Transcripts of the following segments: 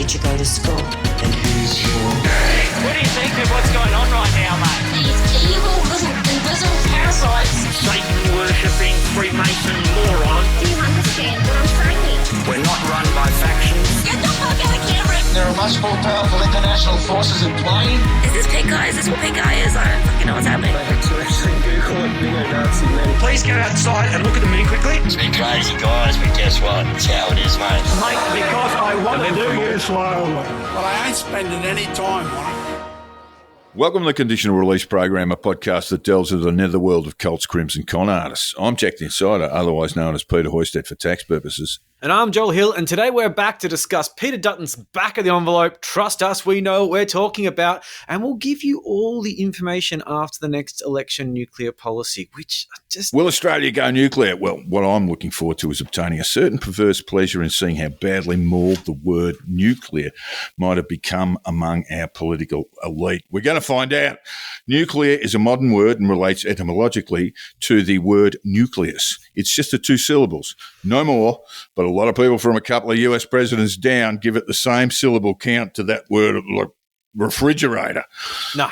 did you go to school? And here's your... What do you think of what's going on right now, mate? These evil little invisible parasites. Satan-worshipping Freemason moron. Do you understand what I'm saying? We're not run by factions. Get the fuck out of camera! There are much more powerful international forces in play. Is this pink eye? Is this what pink eye is? I don't fucking know what's happening. Please go outside and look at the moon quickly. It's been crazy, guys, but guess what? It's how it is, mate. Mate, because I want to do you slowly. Well, I ain't spending any time on it. Welcome to the Conditional Release Program, a podcast that delves into the netherworld of cults, crims and con artists. I'm Jack the Insider, otherwise known as Peter Hoisted for tax purposes. And I'm Joel Hill, and today we're back to discuss Peter Dutton's Back of the Envelope. Trust us, we know what we're talking about, and we'll give you all the information after the next election nuclear policy, which just... Will Australia go nuclear? Well, what I'm looking forward to is obtaining a certain perverse pleasure in seeing how badly mauled the word nuclear might have become among our political elite. We're going to find out. Nuclear is a modern word and relates etymologically to the word nucleus. It's just the two syllables, no more, but a lot of people from a couple of US presidents down give it the same syllable count to that word like refrigerator. No.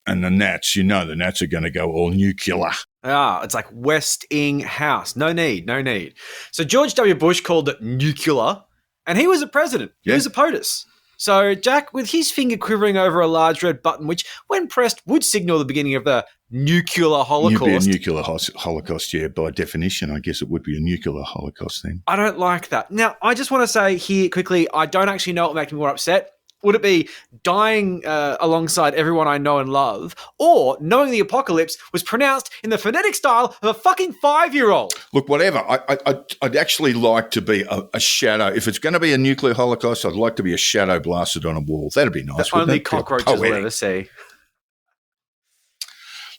And the Nats, you know the Nats are going to go all nuclear. It's like Westinghouse. No need. So George W. Bush called it nuclear, and he was a president. He was a POTUS. So Jack, with his finger quivering over a large red button, which when pressed would signal the beginning of the nuclear holocaust. It'd be a nuclear holocaust, yeah. By definition, I guess it would be a nuclear holocaust then. I don't like that. Now, I just want to say here quickly, I don't actually know what makes me more upset. Would it be dying alongside everyone I know and love, or knowing the apocalypse was pronounced in the phonetic style of a fucking 5-year-old? Look, whatever. I'd actually like to be a shadow. If it's going to be a nuclear holocaust, I'd like to be a shadow blasted on a wall. That'd be nice. The only cockroaches we'll ever see.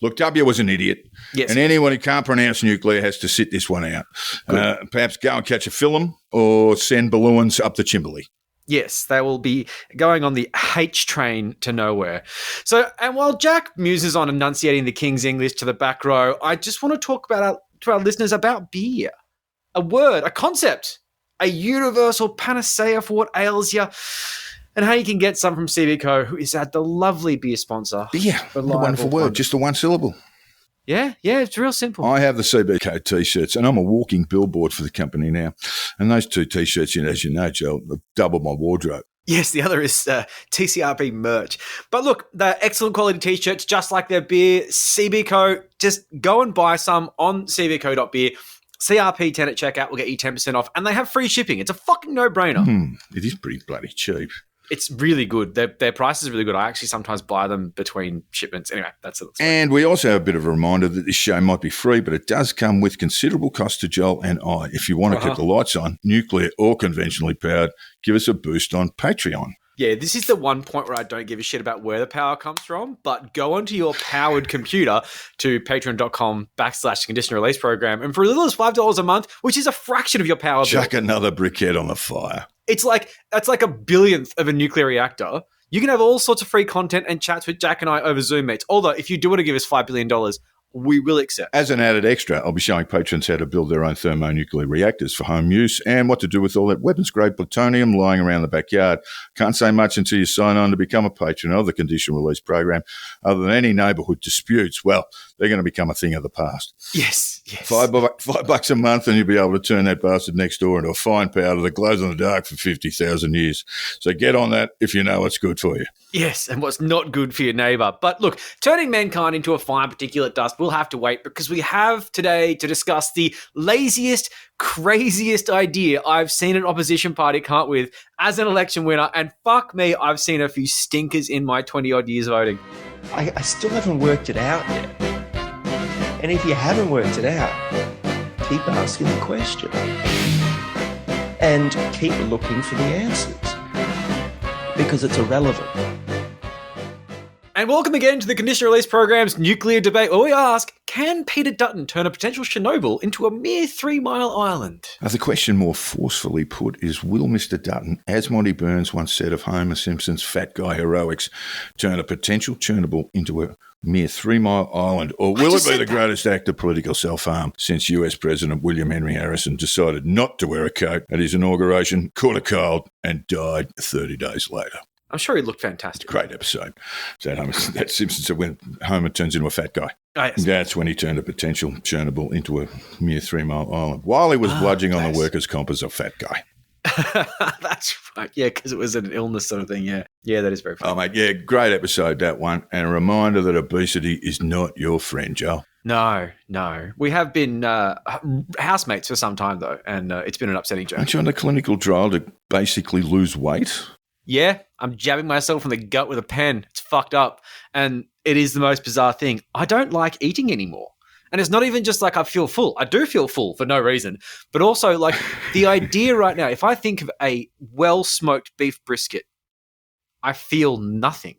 Look, W was an idiot. Yes. And anyone who can't pronounce nuclear has to sit this one out. Perhaps go and catch a film or send balloons up the chimbley. Yes, they will be going on the H train to nowhere. So, and while Jack muses on enunciating the King's English to the back row, I just want to talk to our listeners about beer. A word, a concept, a universal panacea for what ails you, and how you can get some from CBCO, who is the lovely beer sponsor. Beer, what a wonderful word, just the one syllable. Yeah, it's real simple. I have the CBCO T-shirts, and I'm a walking billboard for the company now. And those two T-shirts, as you know, Joel, have doubled my wardrobe. Yes, the other is TCRB merch. But look, they're excellent quality T-shirts, just like their beer. CBCO, just go and buy some on cbco.beer. CRP10 at checkout will get you 10% off, and they have free shipping. It's a fucking no-brainer. It is pretty bloody cheap. It's really good. Their price is really good. I actually sometimes buy them between shipments. Anyway, that's it. And we also have a bit of a reminder that this show might be free, but it does come with considerable cost to Joel and I. If you want to keep the lights on, nuclear or conventionally powered, give us a boost on Patreon. Yeah, this is the one point where I don't give a shit about where the power comes from, but go onto your powered computer to patreon.com/conditional release program, and for as little as $5 a month, which is a fraction of your power bill. Chuck another briquette on the fire. That's like a billionth of a nuclear reactor. You can have all sorts of free content and chats with Jack and I over Zoom meets. Although, if you do want to give us $5 billion, we will accept. As an added extra, I'll be showing patrons how to build their own thermonuclear reactors for home use and what to do with all that weapons-grade plutonium lying around the backyard. Can't say much until you sign on to become a patron of the Conditional Release Program. Other than any neighbourhood disputes, well, they're going to become a thing of the past. Yes. $5 a month and you'll be able to turn that bastard next door into a fine powder that glows in the dark for 50,000 years. So get on that if you know what's good for you. Yes, and what's not good for your neighbour. But look, turning mankind into a fine particulate dust will have to wait, because we have today to discuss the laziest, craziest idea I've seen an opposition party come up with as an election winner. And fuck me, I've seen a few stinkers in my 20-odd years voting. I still haven't worked it out yet. And if you haven't worked it out, keep asking the question. And keep looking for the answers. Because it's irrelevant. And welcome again to the Conditional Release Program's nuclear debate, where we ask, can Peter Dutton turn a potential Chernobyl into a mere 3 Mile island? The question more forcefully put is, will Mr. Dutton, as Monty Burns once said of Homer Simpson's fat guy heroics, turn a potential Chernobyl into a mere 3 Mile island, or will it be the greatest act of political self-harm since US President William Henry Harrison decided not to wear a coat at his inauguration, caught a cold, and died 30 days later? I'm sure he looked fantastic. Great episode. That Simpson said when Homer turns into a fat guy. Oh, yes. That's when he turned a potential Chernobyl into a mere 3 Mile island, while he was bludging on the workers' comp as a fat guy. That's right. Yeah, because it was an illness sort of thing. Yeah. Yeah, that is very funny. Oh, mate, yeah, great episode, that one. And a reminder that obesity is not your friend, Joel. No. We have been housemates for some time, though, and it's been an upsetting journey. Aren't you on a clinical trial to basically lose weight? Yeah, I'm jabbing myself in the gut with a pen. It's fucked up. And it is the most bizarre thing. I don't like eating anymore. And it's not even just like I feel full. I do feel full for no reason. But also, like, the idea right now, if I think of a well-smoked beef brisket, I feel nothing.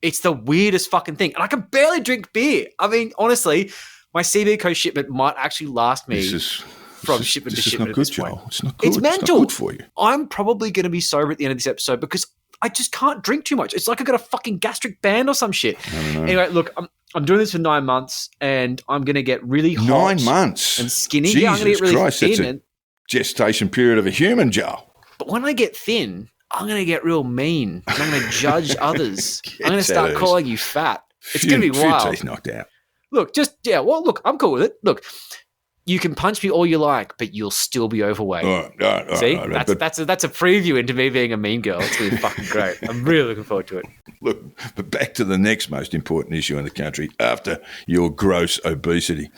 It's the weirdest fucking thing. And I can barely drink beer. I mean, honestly, my CB Co shipment might actually last me from shipment to shipment at this point. It's not good. It's mental. It's not good for you. I'm probably going to be sober at the end of this episode because I just can't drink too much. It's like I got a fucking gastric band or some shit. Anyway, look, I'm doing this for 9 months and I'm going to get really hot. 9 months? And skinny. Jesus I'm going to get really Christ, thin. that's a gestation period of a human, Joel. But when I get thin, I'm going to get real mean. I'm going to judge others. I'm going to start calling you fat. It's going to be wild. Few teeth knocked out. Look, look, I'm cool with it. Look, you can punch me all you like, but you'll still be overweight. All right, See, that's a preview into me being a mean girl. It's going to be fucking great. I'm really looking forward to it. Look, but back to the next most important issue in the country after your gross obesity.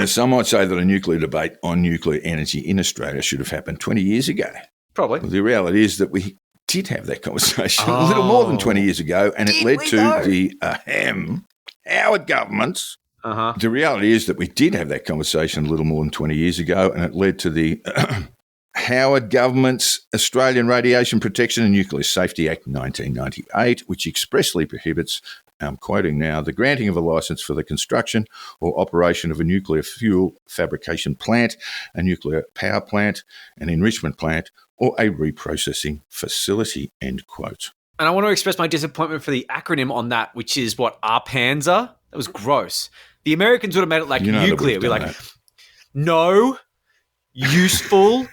Some might say that a nuclear debate on nuclear energy in Australia should have happened 20 years ago. Probably. Well, the reality is that we did have that conversation a little more than 20 years ago, and it led to the Howard government's. The reality is that we did have that conversation a little more than 20 years ago, and it led to the Howard government's Australian Radiation Protection and Nuclear Safety Act 1998, which expressly prohibits, I'm quoting now, the granting of a licence for the construction or operation of a nuclear fuel fabrication plant, a nuclear power plant, an enrichment plant, or a reprocessing facility, end quote. And I want to express my disappointment for the acronym on that, which is what ARPANZA. That was gross. The Americans would have made it like nuclear. We're like, no, useful,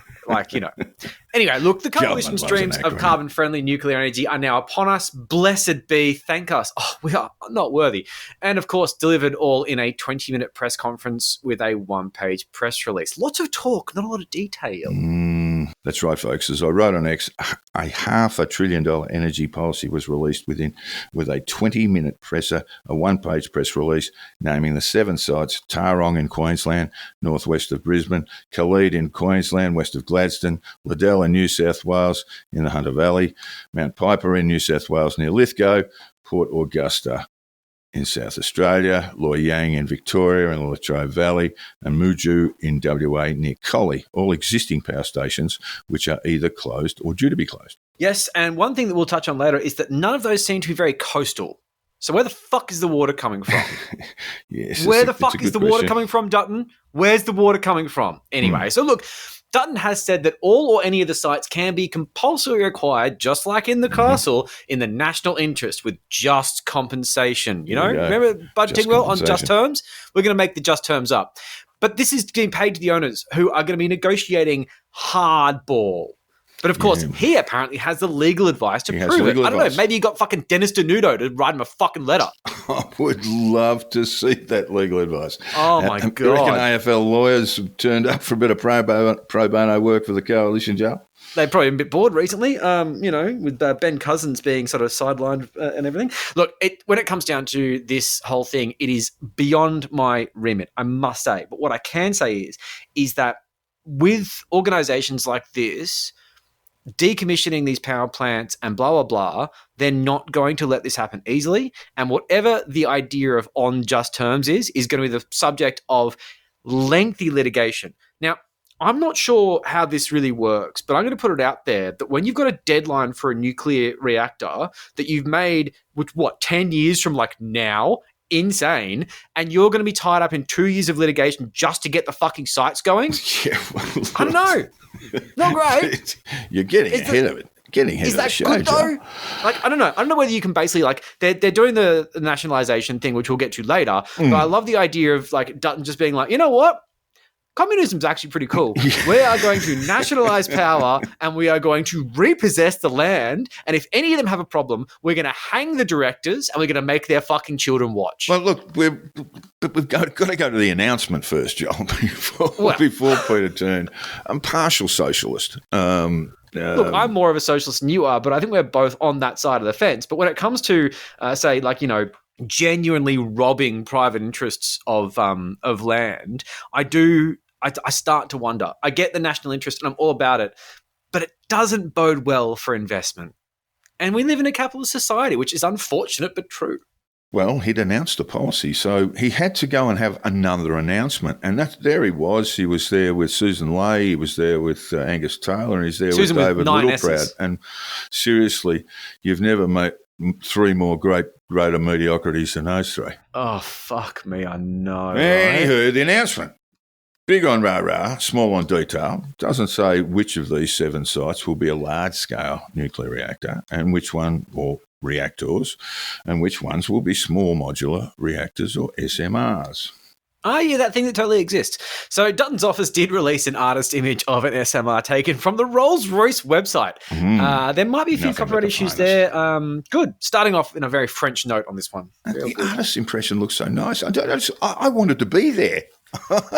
Anyway, look, the coalition streams of carbon-friendly nuclear energy are now upon us. Blessed be, thank us. Oh, we are not worthy. And, of course, delivered all in a 20-minute press conference with a one-page press release. Lots of talk, not a lot of detail. That's right, folks. As I wrote on X, a $500 billion energy policy was released with a 20-minute presser, a one-page press release naming the 7 sites: Tarong in Queensland, northwest of Brisbane; Khalid in Queensland, west of Gladstone; Liddell in New South Wales in the Hunter Valley; Mount Piper in New South Wales near Lithgow; Port Augusta in South Australia; Loy Yang in Victoria in the Latrobe Valley; and Muju in WA near Collie, all existing power stations which are either closed or due to be closed. Yes, and one thing that we'll touch on later is that none of those seem to be very coastal. So where the fuck is the water coming from? Yes. Where the fuck is the water coming from, Dutton? Where's the water coming from? Anyway, so look, Dutton has said that all or any of the sites can be compulsorily acquired, just like in the castle, in the national interest with just compensation. You know, remember budgeting well on just terms? We're going to make the just terms up. But this is being paid to the owners who are going to be negotiating hardball. But of course, he apparently has the legal advice to prove it. I don't know. Maybe he got fucking Dennis Denudo to write him a fucking letter. I would love to see that legal advice. Oh, my God. You reckon AFL lawyers have turned up for a bit of pro bono work for the coalition, Joe? They've probably been a bit bored recently, with Ben Cousins being sort of sidelined and everything. Look, when it comes down to this whole thing, it is beyond my remit, I must say. But what I can say is that with organisations like this, decommissioning these power plants and blah, blah, blah, they're not going to let this happen easily. And whatever the idea of on just terms is going to be the subject of lengthy litigation. Now, I'm not sure how this really works, but I'm going to put it out there that when you've got a deadline for a nuclear reactor that you've made, 10 years from like now, insane, and you're going to be tied up in 2 years of litigation just to get the fucking sites going? Yeah, well, I don't know. Not great. You're getting ahead of it. Getting ahead Is of the that show, good though? Joe. Like, I don't know. I don't know whether you can basically like they're doing the nationalization thing, which we'll get to later. But I love the idea of like Dutton just being like, you know what? Communism's actually pretty cool. We are going to nationalize power and we are going to repossess the land. And if any of them have a problem, we're going to hang the directors and we're going to make their fucking children watch. Well, look, we've got to go to the announcement first, Joel, before Peter turned. I'm partial socialist. Look, I'm more of a socialist than you are, but I think we're both on that side of the fence. But when it comes to, say, like, you know, genuinely robbing private interests of land, I start to wonder. I get the national interest and I'm all about it, but it doesn't bode well for investment. And we live in a capitalist society, which is unfortunate but true. Well, he'd announced the policy, so he had to go and have another announcement. And there he was. He was there with Susan Ley. He was there with Angus Taylor. And he's there Susan with David with 9 Littleproud. S's. And seriously, you've never met 3 more greater mediocrities than those 3. Oh, fuck me, I know. Anywho, the announcement. Big on rah-rah, small on detail. Doesn't say which of these 7 sites will be a large-scale nuclear reactor and which one, or reactors, and which ones will be small modular reactors or SMRs. Oh, yeah, that thing that totally exists. So Dutton's office did release an artist image of an SMR taken from the Rolls-Royce website. There might be a few Nothing copyright but the issues finest. there. Good. Starting off in a very French note on this one. The artist's impression looks so nice. I wanted to be there.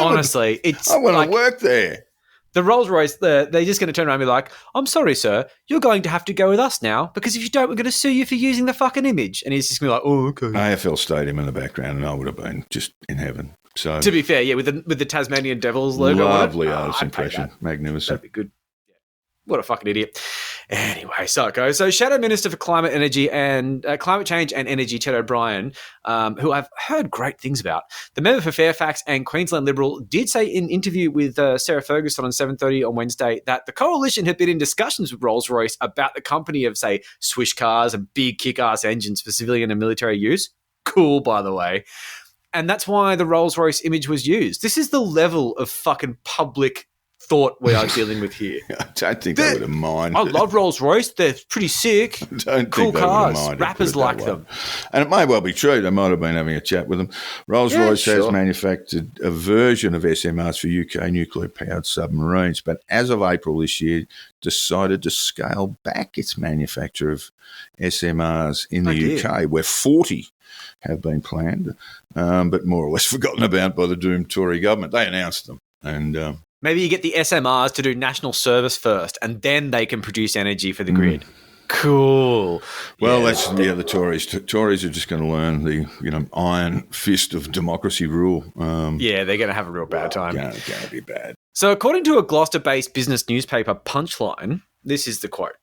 Honestly, it's I want like to work there. the Rolls-Royce, they're just going to turn around and be like, I'm sorry, sir, you're going to have to go with us now because if you don't, we're going to sue you for using the fucking image. And he's just going to be like, oh, okay. AFL Stadium in the background, and I would have been just in heaven. So To be fair, yeah, with the Tasmanian Devils logo lovely on it. artist I'd pay impression. that. Magnificent. That'd be good. What a fucking idiot. Anyway, so it goes. So Shadow Minister for Climate Change and Energy, Ted O'Brien, who I've heard great things about. The member for Fairfax and Queensland Liberal did say in an interview with Sarah Ferguson on 7:30 on Wednesday that the coalition had been in discussions with Rolls-Royce about the company of, say, swish cars and big kick-ass engines for civilian and military use. Cool, by the way. And that's why the Rolls-Royce image was used. This is the level of fucking public thought we are dealing with here. I don't think they would have minded. I love Rolls-Royce. They're pretty sick. Don't Cool think they would have cars. minded, Rappers put it that like way. them. And it may well be true. They might have been having a chat with them. Rolls-Royce Yeah, has sure. manufactured a version of SMRs for UK nuclear-powered submarines, but as of April this year, decided to scale back its manufacture of SMRs in the UK, where 40 have been planned, but more or less forgotten about by the doomed Tory government. They announced them. And Maybe you get the SMRs to do national service first, and then they can produce energy for the grid. Cool. well, Yeah. that's the Tories. Tories are just going to learn the iron fist of democracy rule. Yeah, they're going to have a real bad time. Going to be bad. So according to a Gloucester-based business newspaper, Punchline, this is the quote.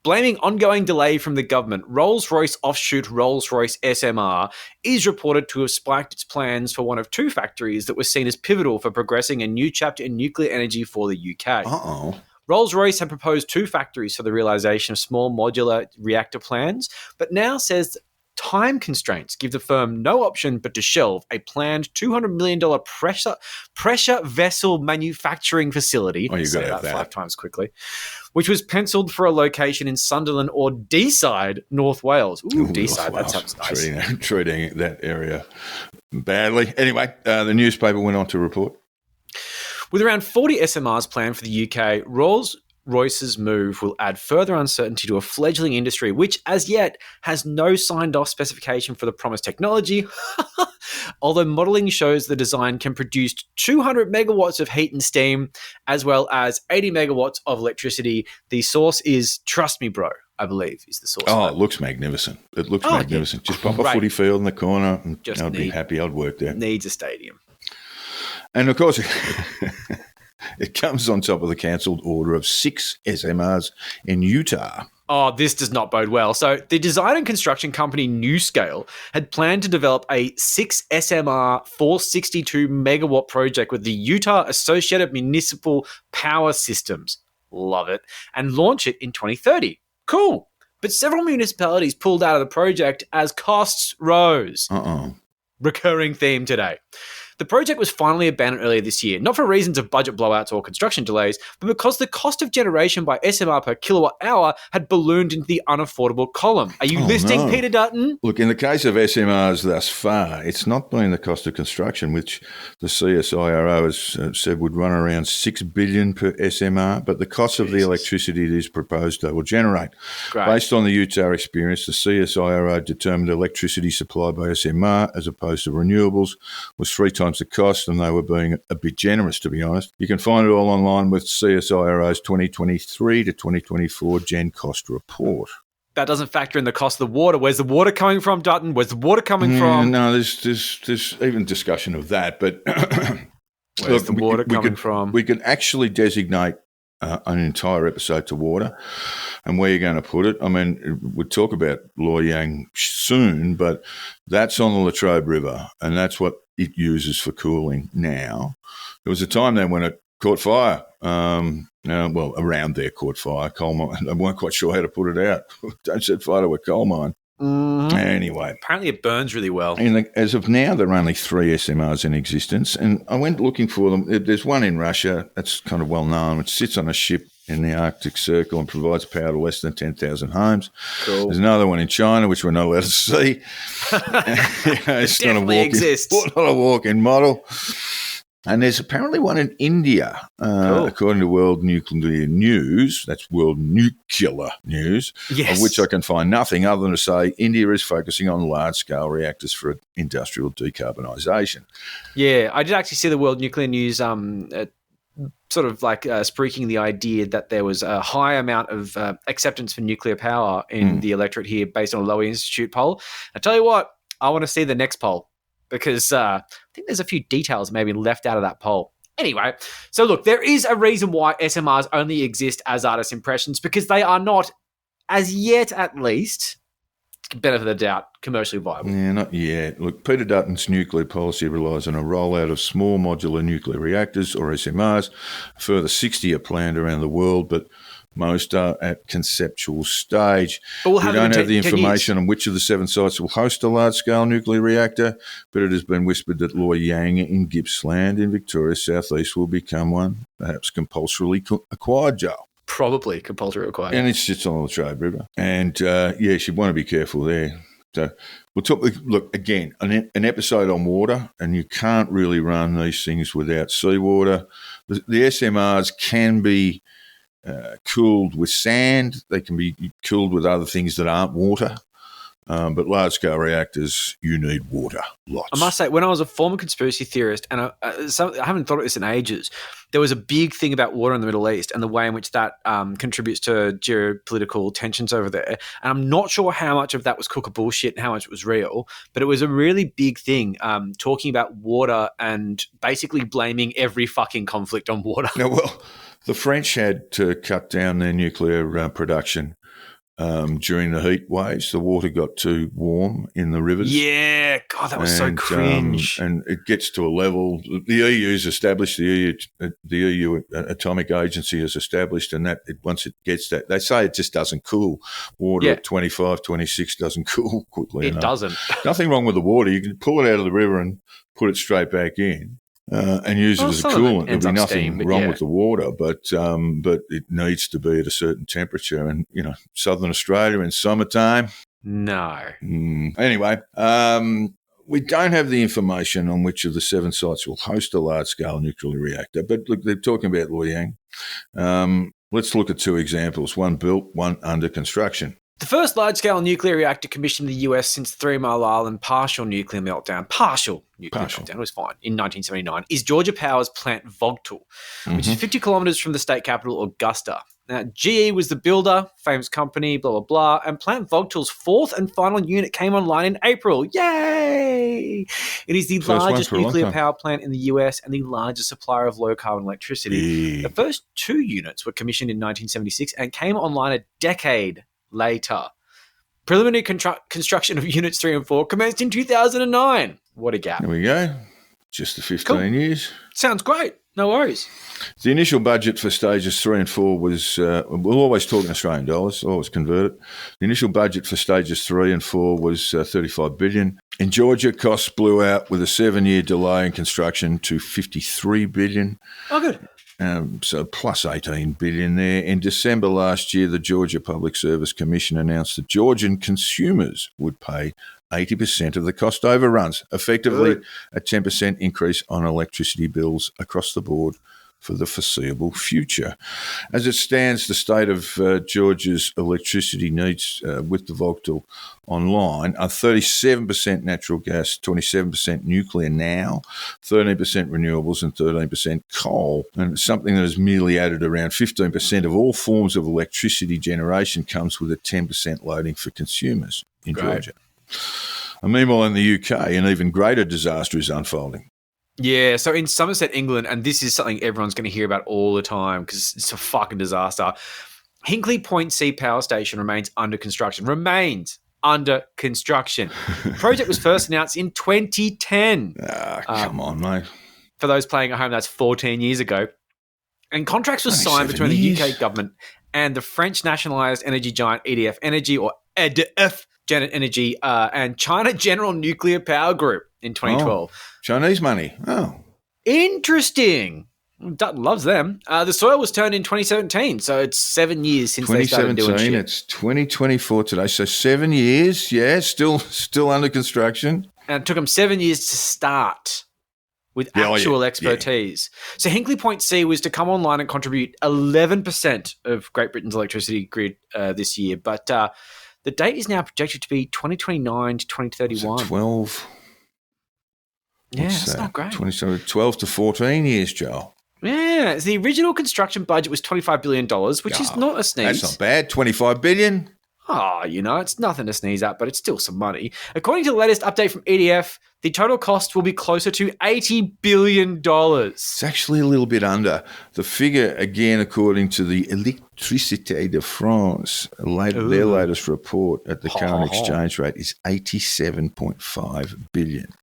Blaming ongoing delay from the government, Rolls-Royce offshoot Rolls-Royce SMR is reported to have spiked its plans for one of 2 factories that was seen as pivotal for progressing a new chapter in nuclear energy for the UK. Uh-oh. Rolls-Royce had proposed 2 factories for the realisation of small modular reactor plans, but now says time constraints give the firm no option but to shelve a planned $200 million pressure vessel manufacturing facility. Oh, you've got to have that that. 5 times quickly. Which was penciled for a location in Sunderland or Deeside, North Wales. Ooh, Deeside, that sounds nice. Treating that area badly. Anyway, the newspaper went on to report. With around 40 SMRs planned for the UK, Rolls-Royce's move will add further uncertainty to a fledgling industry, which as yet has no signed-off specification for the promised technology. Although modelling shows the design can produce 200 megawatts of heat and steam, as well as 80 megawatts of electricity. The source is Trust Me Bro, I believe, is the source. Oh, it looks magnificant. It looks magnificent. Yeah. Just pop a Great. footy field in the corner and Just I'd be happy. I'd work there. Needs a stadium. And of course, it comes on top of the cancelled order of 6 SMRs in Utah. Oh, this does not bode well. So the design and construction company NewScale had planned to develop a 6 SMR 462 megawatt project with the Utah Associated Municipal Power Systems. Love it. And launch it in 2030. Cool. But several municipalities pulled out of the project as costs rose. Uh-oh. recurring theme today. The project was finally abandoned earlier this year, not for reasons of budget blowouts or construction delays, but because the cost of generation by SMR per kilowatt hour had ballooned into the unaffordable column. Are you listening, no. Peter Dutton? Look, in the case of SMRs thus far, it's not been the cost of construction, which the CSIRO has said would run around $6 billion per SMR, but the cost of the electricity it is proposed they will generate. Great. Based on the Utah experience, the CSIRO determined electricity supplied by SMR as opposed to renewables was 3 times the cost, and they were being a bit generous, to be honest. You can find it all online with CSIRO's 2023 to 2024 Gen Cost Report. That doesn't factor in the cost of the water. Where's the water coming from, Dutton? Where's the water coming from? No, there's even discussion of that, but Where's the water coming from? We could actually designate an entire episode to water and where you're going to put it. I mean, we'll talk about Loy Yang soon, but that's on the Latrobe River, and that's what it uses for cooling now. There was a time then when it caught fire. Around there caught fire. Coal mine. They weren't quite sure how to put it out. Don't set fire to a coal mine. Anyway. Apparently it burns really well. As of now, there are only 3 SMRs in existence, and I went looking for them. There's one in Russia that's kind of well known, which sits on a ship in the Arctic Circle and provides power to less than 10,000 homes. Cool. There's another one in China, which we're not allowed to see. It's definitely exists. Not a walk-in model. And there's apparently one in India, according to World Nuclear News. That's World Nuclear News, of which I can find nothing other than to say India is focusing on large-scale reactors for industrial decarbonisation. Yeah, I did actually see the World Nuclear News sort of like spruiking the idea that there was a high amount of acceptance for nuclear power in the electorate here based on a Lowy Institute poll. I tell you what, I want to see the next poll, because I think there's a few details maybe left out of that poll. Anyway, so look, there is a reason why SMRs only exist as artist impressions, because they are not, as yet at least, benefit of the doubt, commercially viable. Yeah, not yet. Look, Peter Dutton's nuclear policy relies on a rollout of small modular nuclear reactors, or SMRs. A further 60 are planned around the world, but most are at conceptual stage. But we don't have the information on which of the 7 sites will host a large-scale nuclear reactor, but it has been whispered that Loy Yang in Gippsland in Victoria's southeast will become one, perhaps compulsorily acquired, Joel. Probably compulsory required. And it sits on the Latrobe River. And, you'd want to be careful there. So we'll talk, look, again, an episode on water, and you can't really run these things without seawater. The SMRs can be cooled with sand. They can be cooled with other things that aren't water. But large-scale reactors, you need water, lots. I must say, when I was a former conspiracy theorist, and I haven't thought of this in ages, there was a big thing about water in the Middle East and the way in which that contributes to geopolitical tensions over there. And I'm not sure how much of that was cooker bullshit and how much was real, but it was a really big thing, talking about water and basically blaming every fucking conflict on water. Now, well, the French had to cut down their nuclear production during the heat waves. The water got too warm in the rivers. Yeah, God, that was so cringe. And it gets to a level. The EU's established. The EU Atomic Agency has established, and that once it gets that, they say it just doesn't cool. Water at 25, 26 doesn't cool quickly enough. It doesn't. Nothing wrong with the water. You can pull it out of the river and put it straight back in. And use it as a coolant. There'll be nothing wrong with the water, but it needs to be at a certain temperature. And, Southern Australia in summertime. No. Anyway, we don't have the information on which of the 7 sites will host a large-scale nuclear reactor. But look, they're talking about Loy Yang. Let's look at 2 examples, one built, one under construction. The first large-scale nuclear reactor commissioned in the US since 3 Mile Island partial nuclear meltdown was fine, in 1979, is Georgia Power's Plant Vogtle, which is 50 kilometres from the state capital, Augusta. Now, GE was the builder, famous company, blah, blah, blah, and Plant Vogtle's 4th and final unit came online in April. Yay! It is the largest nuclear power plant in the US and the largest supplier of low-carbon electricity. The first 2 units were commissioned in 1976 and came online a decade later. Preliminary construction of units 3 and 4 commenced in 2009. What a gap. There we go. Just the 15 years. Sounds great. No worries. The initial budget for stages 3 and 4 was, we'll always talk in Australian dollars, always convert it. The initial budget for stages 3 and 4 was $35 billion. In Georgia, costs blew out with a 7-year delay in construction to $53 billion. Oh, good. So plus 18 billion there. In December last year, the Georgia Public Service Commission announced that Georgian consumers would pay 80% of the cost overruns, effectively a 10% increase on electricity bills across the board for the foreseeable future. As it stands, the state of Georgia's electricity needs with the volatile online are 37% natural gas, 27% nuclear now, 13% renewables and 13% coal. And it's something that has merely added around 15% of all forms of electricity generation comes with a 10% loading for consumers in Georgia. And meanwhile, in the UK, an even greater disaster is unfolding. Yeah, so in Somerset, England, and this is something everyone's going to hear about all the time because it's a fucking disaster. Hinkley Point C power station remains under construction. The project was first announced in 2010. Come on, mate. For those playing at home, that's 14 years ago. And contracts were signed between the UK government and the French nationalised energy giant EDF Energy, or EDF Energy, and China General Nuclear Power Group in 2012. Chinese money. Oh. Interesting. Dutton loves them. The soil was turned in 2017, so it's 7 years since they started doing shit. 2017, it's 2024 today, so 7 years, yeah, still under construction. And it took them 7 years to start with actual expertise. Yeah. So Hinkley Point C was to come online and contribute 11% of Great Britain's electricity grid this year, but the date is now projected to be 2029 to 2031. 12. Yeah, that's not great. 12 to 14 years, Joel. Yeah, the original construction budget was $25 billion, which is not a sneeze. That's not bad. $25 billion. Oh, it's nothing to sneeze at, but it's still some money. According to the latest update from EDF, the total cost will be closer to $80 billion. It's actually a little bit under. The figure, again, according to the Électricité de France, their latest report at the current exchange rate is $87.5 billion.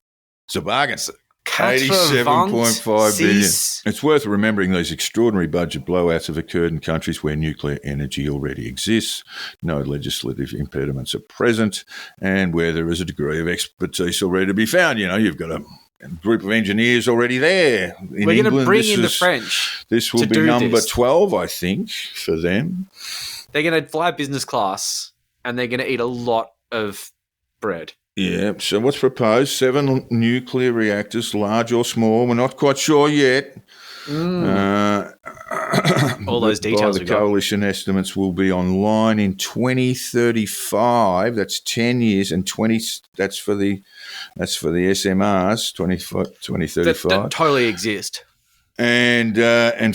It's a bargain. $87.5 billion. It's worth remembering these extraordinary budget blowouts have occurred in countries where nuclear energy already exists, no legislative impediments are present, and where there is a degree of expertise already to be found. You've got a group of engineers already there. We're going to bring in the French. This will be number 12, I think, for them. They're going to fly business class, and they're going to eat a lot of bread. Yeah, so what's proposed? 7 nuclear reactors, large or small. We're not quite sure yet. All those details the coalition estimates will be online in 2035. That's 10 years, and 20. That's for the SMRs. 2035. That totally exist. And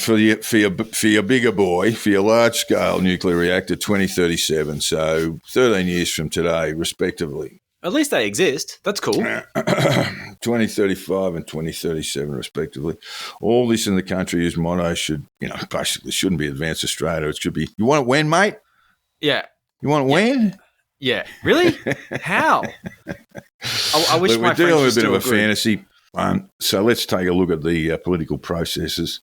for your bigger boy, for your large scale nuclear reactor, 2037. So 13 years from today, respectively. At least they exist. That's cool. 2035 and 2037, respectively. All this in the country, whose motto basically shouldn't be Advance Australia. It should be, you want it when, mate? Yeah. You want it when? Yeah. Really? How? I wish my friends we're dealing with a bit of a agree. fantasy. So let's take a look at the political processes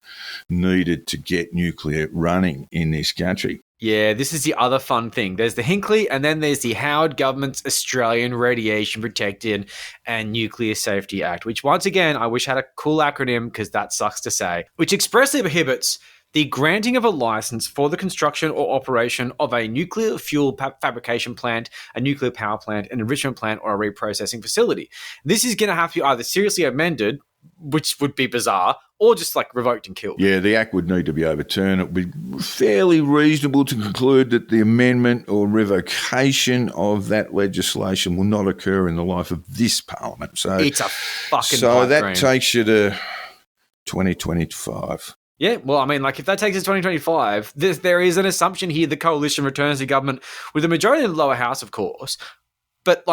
needed to get nuclear running in this country. Yeah, this is the other fun thing. There's the Hinkley, and then there's the Howard government's Australian Radiation Protection and Nuclear Safety Act, which once again, I wish had a cool acronym because that sucks to say, which expressly prohibits the granting of a license for the construction or operation of a nuclear fuel fabrication plant, a nuclear power plant, an enrichment plant, or a reprocessing facility. This is going to have to be either seriously amended, which would be bizarre, or just revoked and killed. Yeah, the Act would need to be overturned. It would be fairly reasonable to conclude that the amendment or revocation of that legislation will not occur in the life of this Parliament. So it's a fucking So that dream. takes you to 2025. Yeah, well, if that takes us to 2025, there is an assumption here the coalition returns to government with a majority in the lower house, of course. But,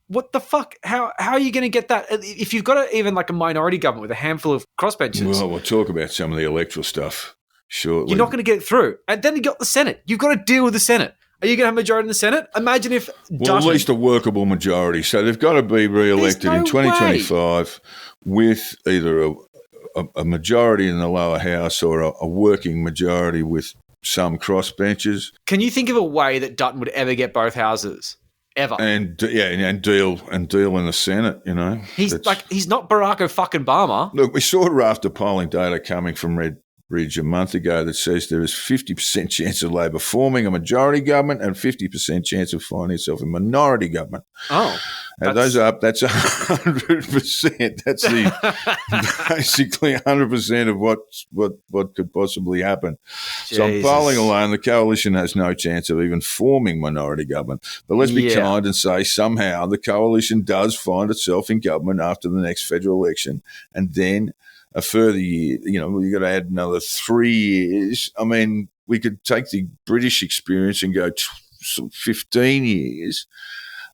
what the fuck? How are you going to get that? If you've got even a minority government with a handful of crossbenchers. Well, we'll talk about some of the electoral stuff shortly. You're not going to get it through. And then you got the Senate. You've got to deal with the Senate. Are you going to have a majority in the Senate? Imagine if Dutton, at least a workable majority. So they've got to be re-elected in 2025 with either a majority in the lower house or a working majority with some crossbenchers. Can you think of a way that Dutton would ever get both houses? ever. And deal in the Senate. He's not Barack fucking Obama. Look, we saw after polling data coming from Ridge a month ago that says there is 50% chance of Labor forming a majority government and 50% chance of finding itself in minority government. Oh, those are up. That's 100%. That's basically 100% of what could possibly happen. Jesus. So on polling alone, the coalition has no chance of even forming minority government. But let's be kind and say somehow the coalition does find itself in government after the next federal election, and then a further year. You've got to add another 3 years. I mean, we could take the British experience and go 15 years.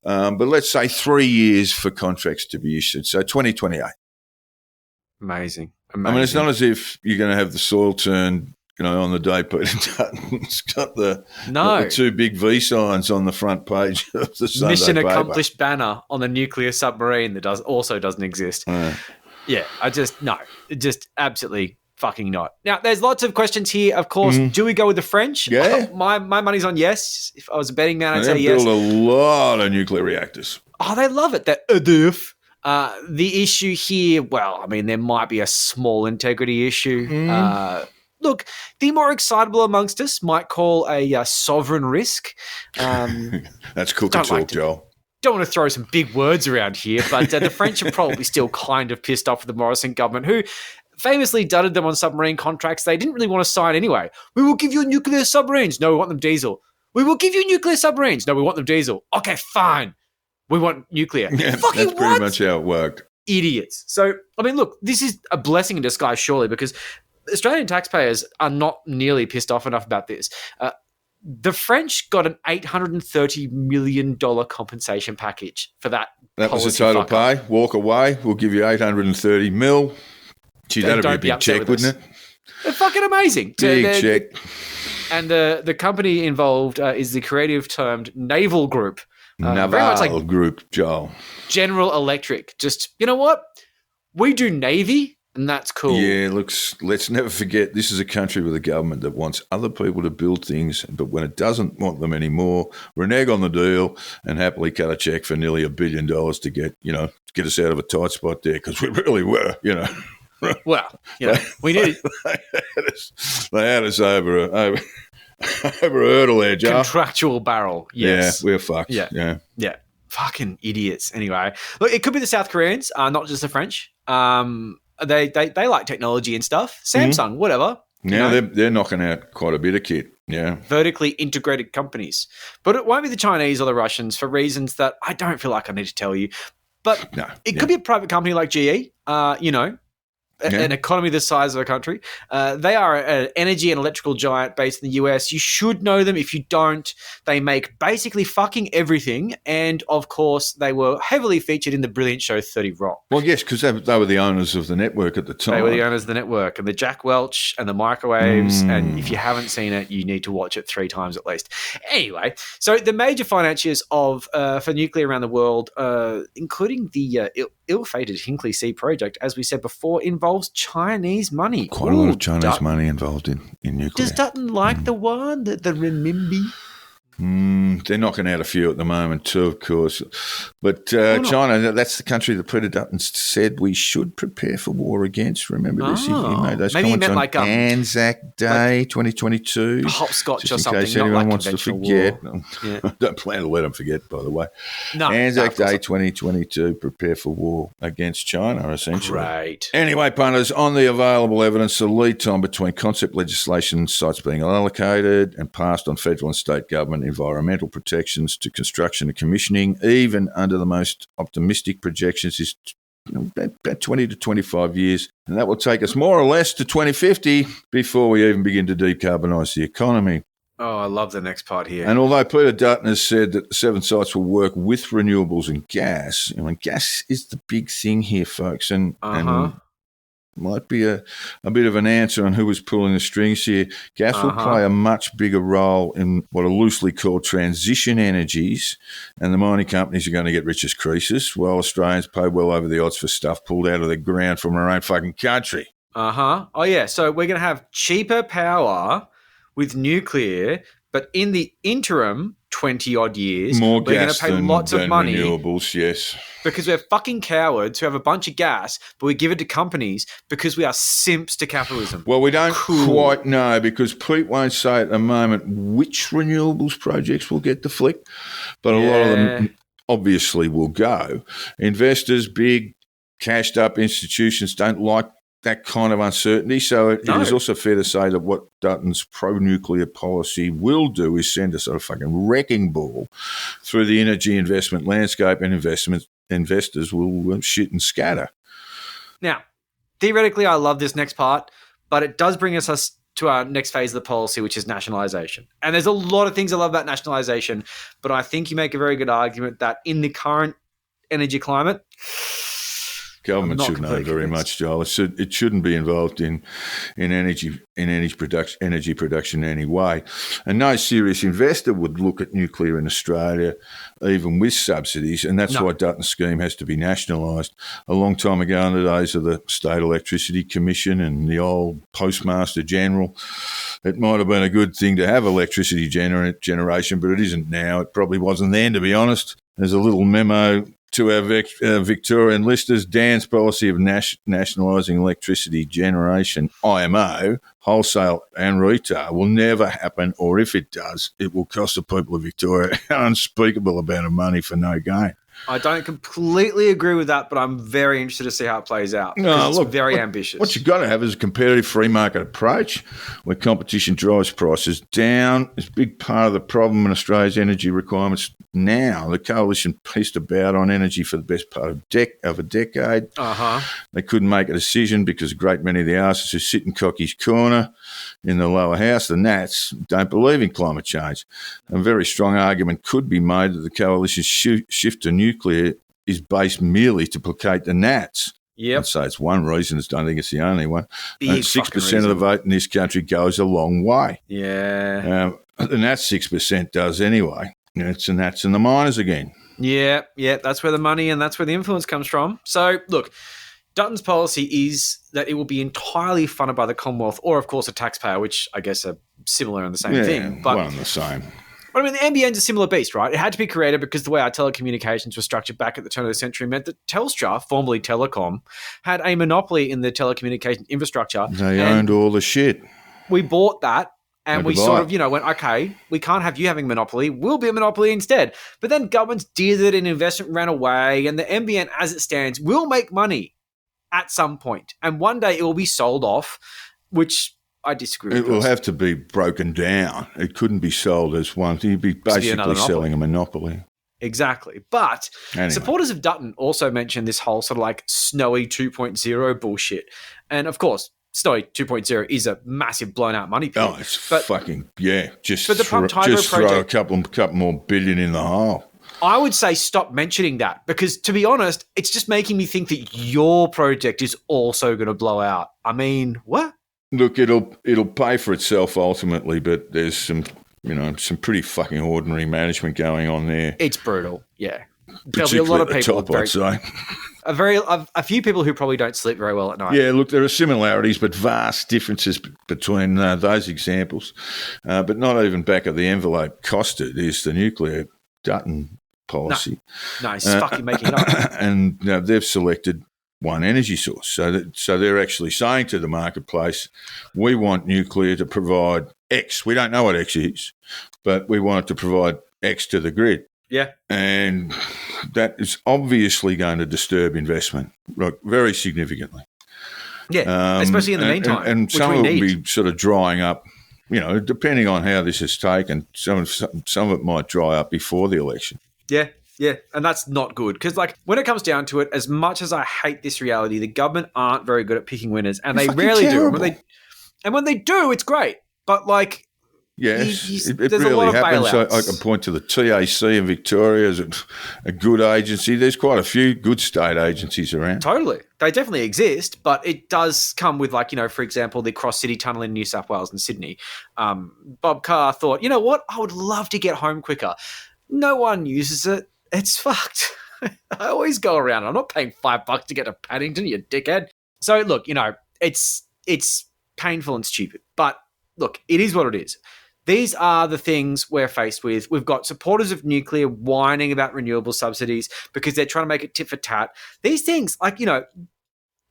But let's say 3 years for contracts to be issued. So 2028. Amazing. I mean, it's not as if you're going to have the soil turned, on the day Peter Dutton's got the 2 big V signs on the front page of the Sunday Mission paper. accomplished banner on the nuclear submarine that also doesn't exist. Yeah, just absolutely fucking not. Now, there's lots of questions here. Of course, do we go with the French? Yeah. My money's on yes. If I was a betting man, I'd say yes. They build a lot of nuclear reactors. Oh, they love it. That EDF. The issue here, there might be a small integrity issue. Look, the more excitable amongst us might call a sovereign risk. That's cookie talk, Joel. Don't want to throw some big words around here, but the French are probably still kind of pissed off with the Morrison government, who famously dudded them on submarine contracts they didn't really want to sign anyway. We will give you nuclear submarines. No, we want them diesel. We will give you nuclear submarines. No, we want them diesel. Okay, fine. We want nuclear. Yeah, that's pretty much how it worked. Idiots. So, I mean, look, this is a blessing in disguise, surely, because Australian taxpayers are not nearly pissed off enough about this. The French got an $830 million compensation package for that. That was the total pay. Walk away. We'll give you $830 million. Gee, that'd be a big check, wouldn't it? They're fucking amazing. Big check. And the company involved is the creative termed Naval Group. Naval Group, Joel. General Electric. Just, you know what? We do Navy. And that's cool. Yeah, let's never forget this is a country with a government that wants other people to build things, but when it doesn't want them anymore, renege on the deal and happily cut a check for nearly $1 billion to get us out of a tight spot there, because we really were, Well, we did. They had us over a hurdle there, Joe. Contractual barrel, yes. Yeah, we're fucked. Yeah. Fucking idiots. Anyway, look, it could be the South Koreans, not just the French. They like technology and stuff. Samsung, whatever. Yeah, they're knocking out quite a bit of kit. Yeah. Vertically integrated companies. But it won't be the Chinese or the Russians for reasons that I don't feel like I need to tell you. But it could be a private company like GE, an economy the size of a country. They are an energy and electrical giant based in the US. You should know them. If you don't, they make basically fucking everything. And, of course, they were heavily featured in the brilliant show 30 Rock. Well, yes, because they were the owners of the network at the time. They were the owners of the network and the Jack Welch and the microwaves. And if you haven't seen it, you need to watch it 3 times at least. Anyway, so the major financiers for nuclear around the world, including the ill-fated Hinkley C project, as we said before, involves Chinese money. Quite a lot of Chinese money involved in nuclear. Does Dutton like the one, the renminbi? They're knocking out a few at the moment too, of course. But China, that's the country that Peter Dutton said we should prepare for war against. Remember this? He made those comments on Anzac Day 2022. Hopscotch or in something. case anyone wants to forget. Yeah. Don't plan to let them forget, by the way. No, Anzac Day 2022, prepare for war against China, essentially. Great. Anyway, punters, on the available evidence, the lead time between concept legislation sites being allocated and passed on federal and state government environmental protections to construction and commissioning, even under the most optimistic projections, is about 20 to 25 years. And that will take us more or less to 2050 before we even begin to decarbonise the economy. Oh, I love the next part here. And although Peter Dutton has said that the 7 sites will work with renewables and gas, gas is the big thing here, folks, and might be a bit of an answer on who was pulling the strings here. Gas will play a much bigger role in what are loosely called transition energies, and the mining companies are going to get rich as creases, while Australians pay well over the odds for stuff pulled out of the ground from our own fucking country. Oh, yeah. So we're going to have cheaper power with nuclear, but in the interim, 20 odd years. More we're going gas to pay than, lots of than money renewables, yes. because we're fucking cowards who have a bunch of gas, but we give it to companies because we are simps to capitalism. Well, we don't quite know because Pete won't say at the moment which renewables projects will get the flick, but a lot of them obviously will go. Investors, big cashed up institutions don't like that kind of uncertainty. So it is also fair to say that what Dutton's pro-nuclear policy will do is send a sort of fucking wrecking ball through the energy investment landscape, and investors will shit and scatter. Now, theoretically, I love this next part, but it does bring us to our next phase of the policy, which is nationalisation. And there's a lot of things I love about nationalisation, but I think you make a very good argument that in the current energy climate, government should know very much, Joel. It shouldn't be involved in energy production in any way. And no serious investor would look at nuclear in Australia, even with subsidies, and that's why Dutton's scheme has to be nationalised. A long time ago, in the days of the State Electricity Commission and the old Postmaster General, it might have been a good thing to have electricity generation, but it isn't now. It probably wasn't then, to be honest. There's a little memo to our Victorian listeners. Dan's policy of nationalising electricity generation, IMO, wholesale and retail, will never happen, or if it does, it will cost the people of Victoria an unspeakable amount of money for no gain. I don't completely agree with that, but I'm very interested to see how it plays out. No, it's very ambitious. What you've got to have is a competitive free market approach where competition drives prices down. It's a big part of the problem in Australia's energy requirements now. The coalition pissed about on energy for the best part of a decade. They couldn't make a decision because a great many of the arses who sit in Cocky's corner in the lower house, the Nats, don't believe in climate change. A very strong argument could be made that the coalition's shift to nuclear is based merely to placate the Nats. Yep. I'd say it's one reason. I don't think it's the only one. 6% of the vote in this country goes a long way. Yeah. And that 6% does anyway. It's the Nats and the miners again. Yeah, that's where the money and that's where the influence comes from. So, look, Dutton's policy is that it will be entirely funded by the Commonwealth or, of course, a taxpayer, which I guess are similar and the same thing. But one and the same. But I mean, the NBN's a similar beast, right? It had to be created because the way our telecommunications were structured back at the turn of the century meant that Telstra, formerly Telecom, had a monopoly in the telecommunication infrastructure. They owned all the shit. We bought that. And we sort of, went, okay, we can't have you having a monopoly. We'll be a monopoly instead. But then governments did it and investment ran away. And the NBN, as it stands, will make money at some point. And one day it will be sold off, which I disagree with. It will have to be broken down. It couldn't be sold as one thing. You'd be basically selling a monopoly. Exactly. But supporters of Dutton also mentioned this whole sort of like Snowy 2.0 bullshit. And of course, Snowy 2.0 is a massive blown out money pit. Oh, it's fucking, Just, but the throw a couple more billion in the hole. I would say stop mentioning that because, to be honest, it's just making me think that your project is also going to blow out. I mean, what? Look, it'll pay for itself ultimately, but there's some pretty fucking ordinary management going on there. It's brutal, yeah. There'll be a lot of people. I'd say. A few people who probably don't sleep very well at night. Yeah, look, there are similarities, but vast differences between those examples. But not even back of the envelope costed is the nuclear Dutton policy. No, he's fucking making it up. And they've selected one energy source. So they're actually saying to the marketplace, we want nuclear to provide X. We don't know what X is, but we want it to provide X to the grid. Yeah. And that is obviously going to disturb investment very significantly. Yeah, especially in the meantime. And some of it will be sort of drying up, depending on how this is taken. Some of it might dry up before the election. Yeah. Yeah, and that's not good because, when it comes down to it, as much as I hate this reality, the government aren't very good at picking winners, and they rarely terrible. do. And when they do, it's great. But yes, it there's really a lot of happens. bailouts. I can point to the TAC in Victoria as a good agency. There's quite a few good state agencies around. Totally. They definitely exist, but it does come with, for example, the Cross City Tunnel in New South Wales and Sydney. Bob Carr thought, you know what? I would love to get home quicker. No one uses it. It's fucked. I always go around. I'm not paying $5 to get to Paddington, you dickhead. So, look, it's painful and stupid. But, look, it is what it is. These are the things we're faced with. We've got supporters of nuclear whining about renewable subsidies because they're trying to make it tit for tat. These things, like,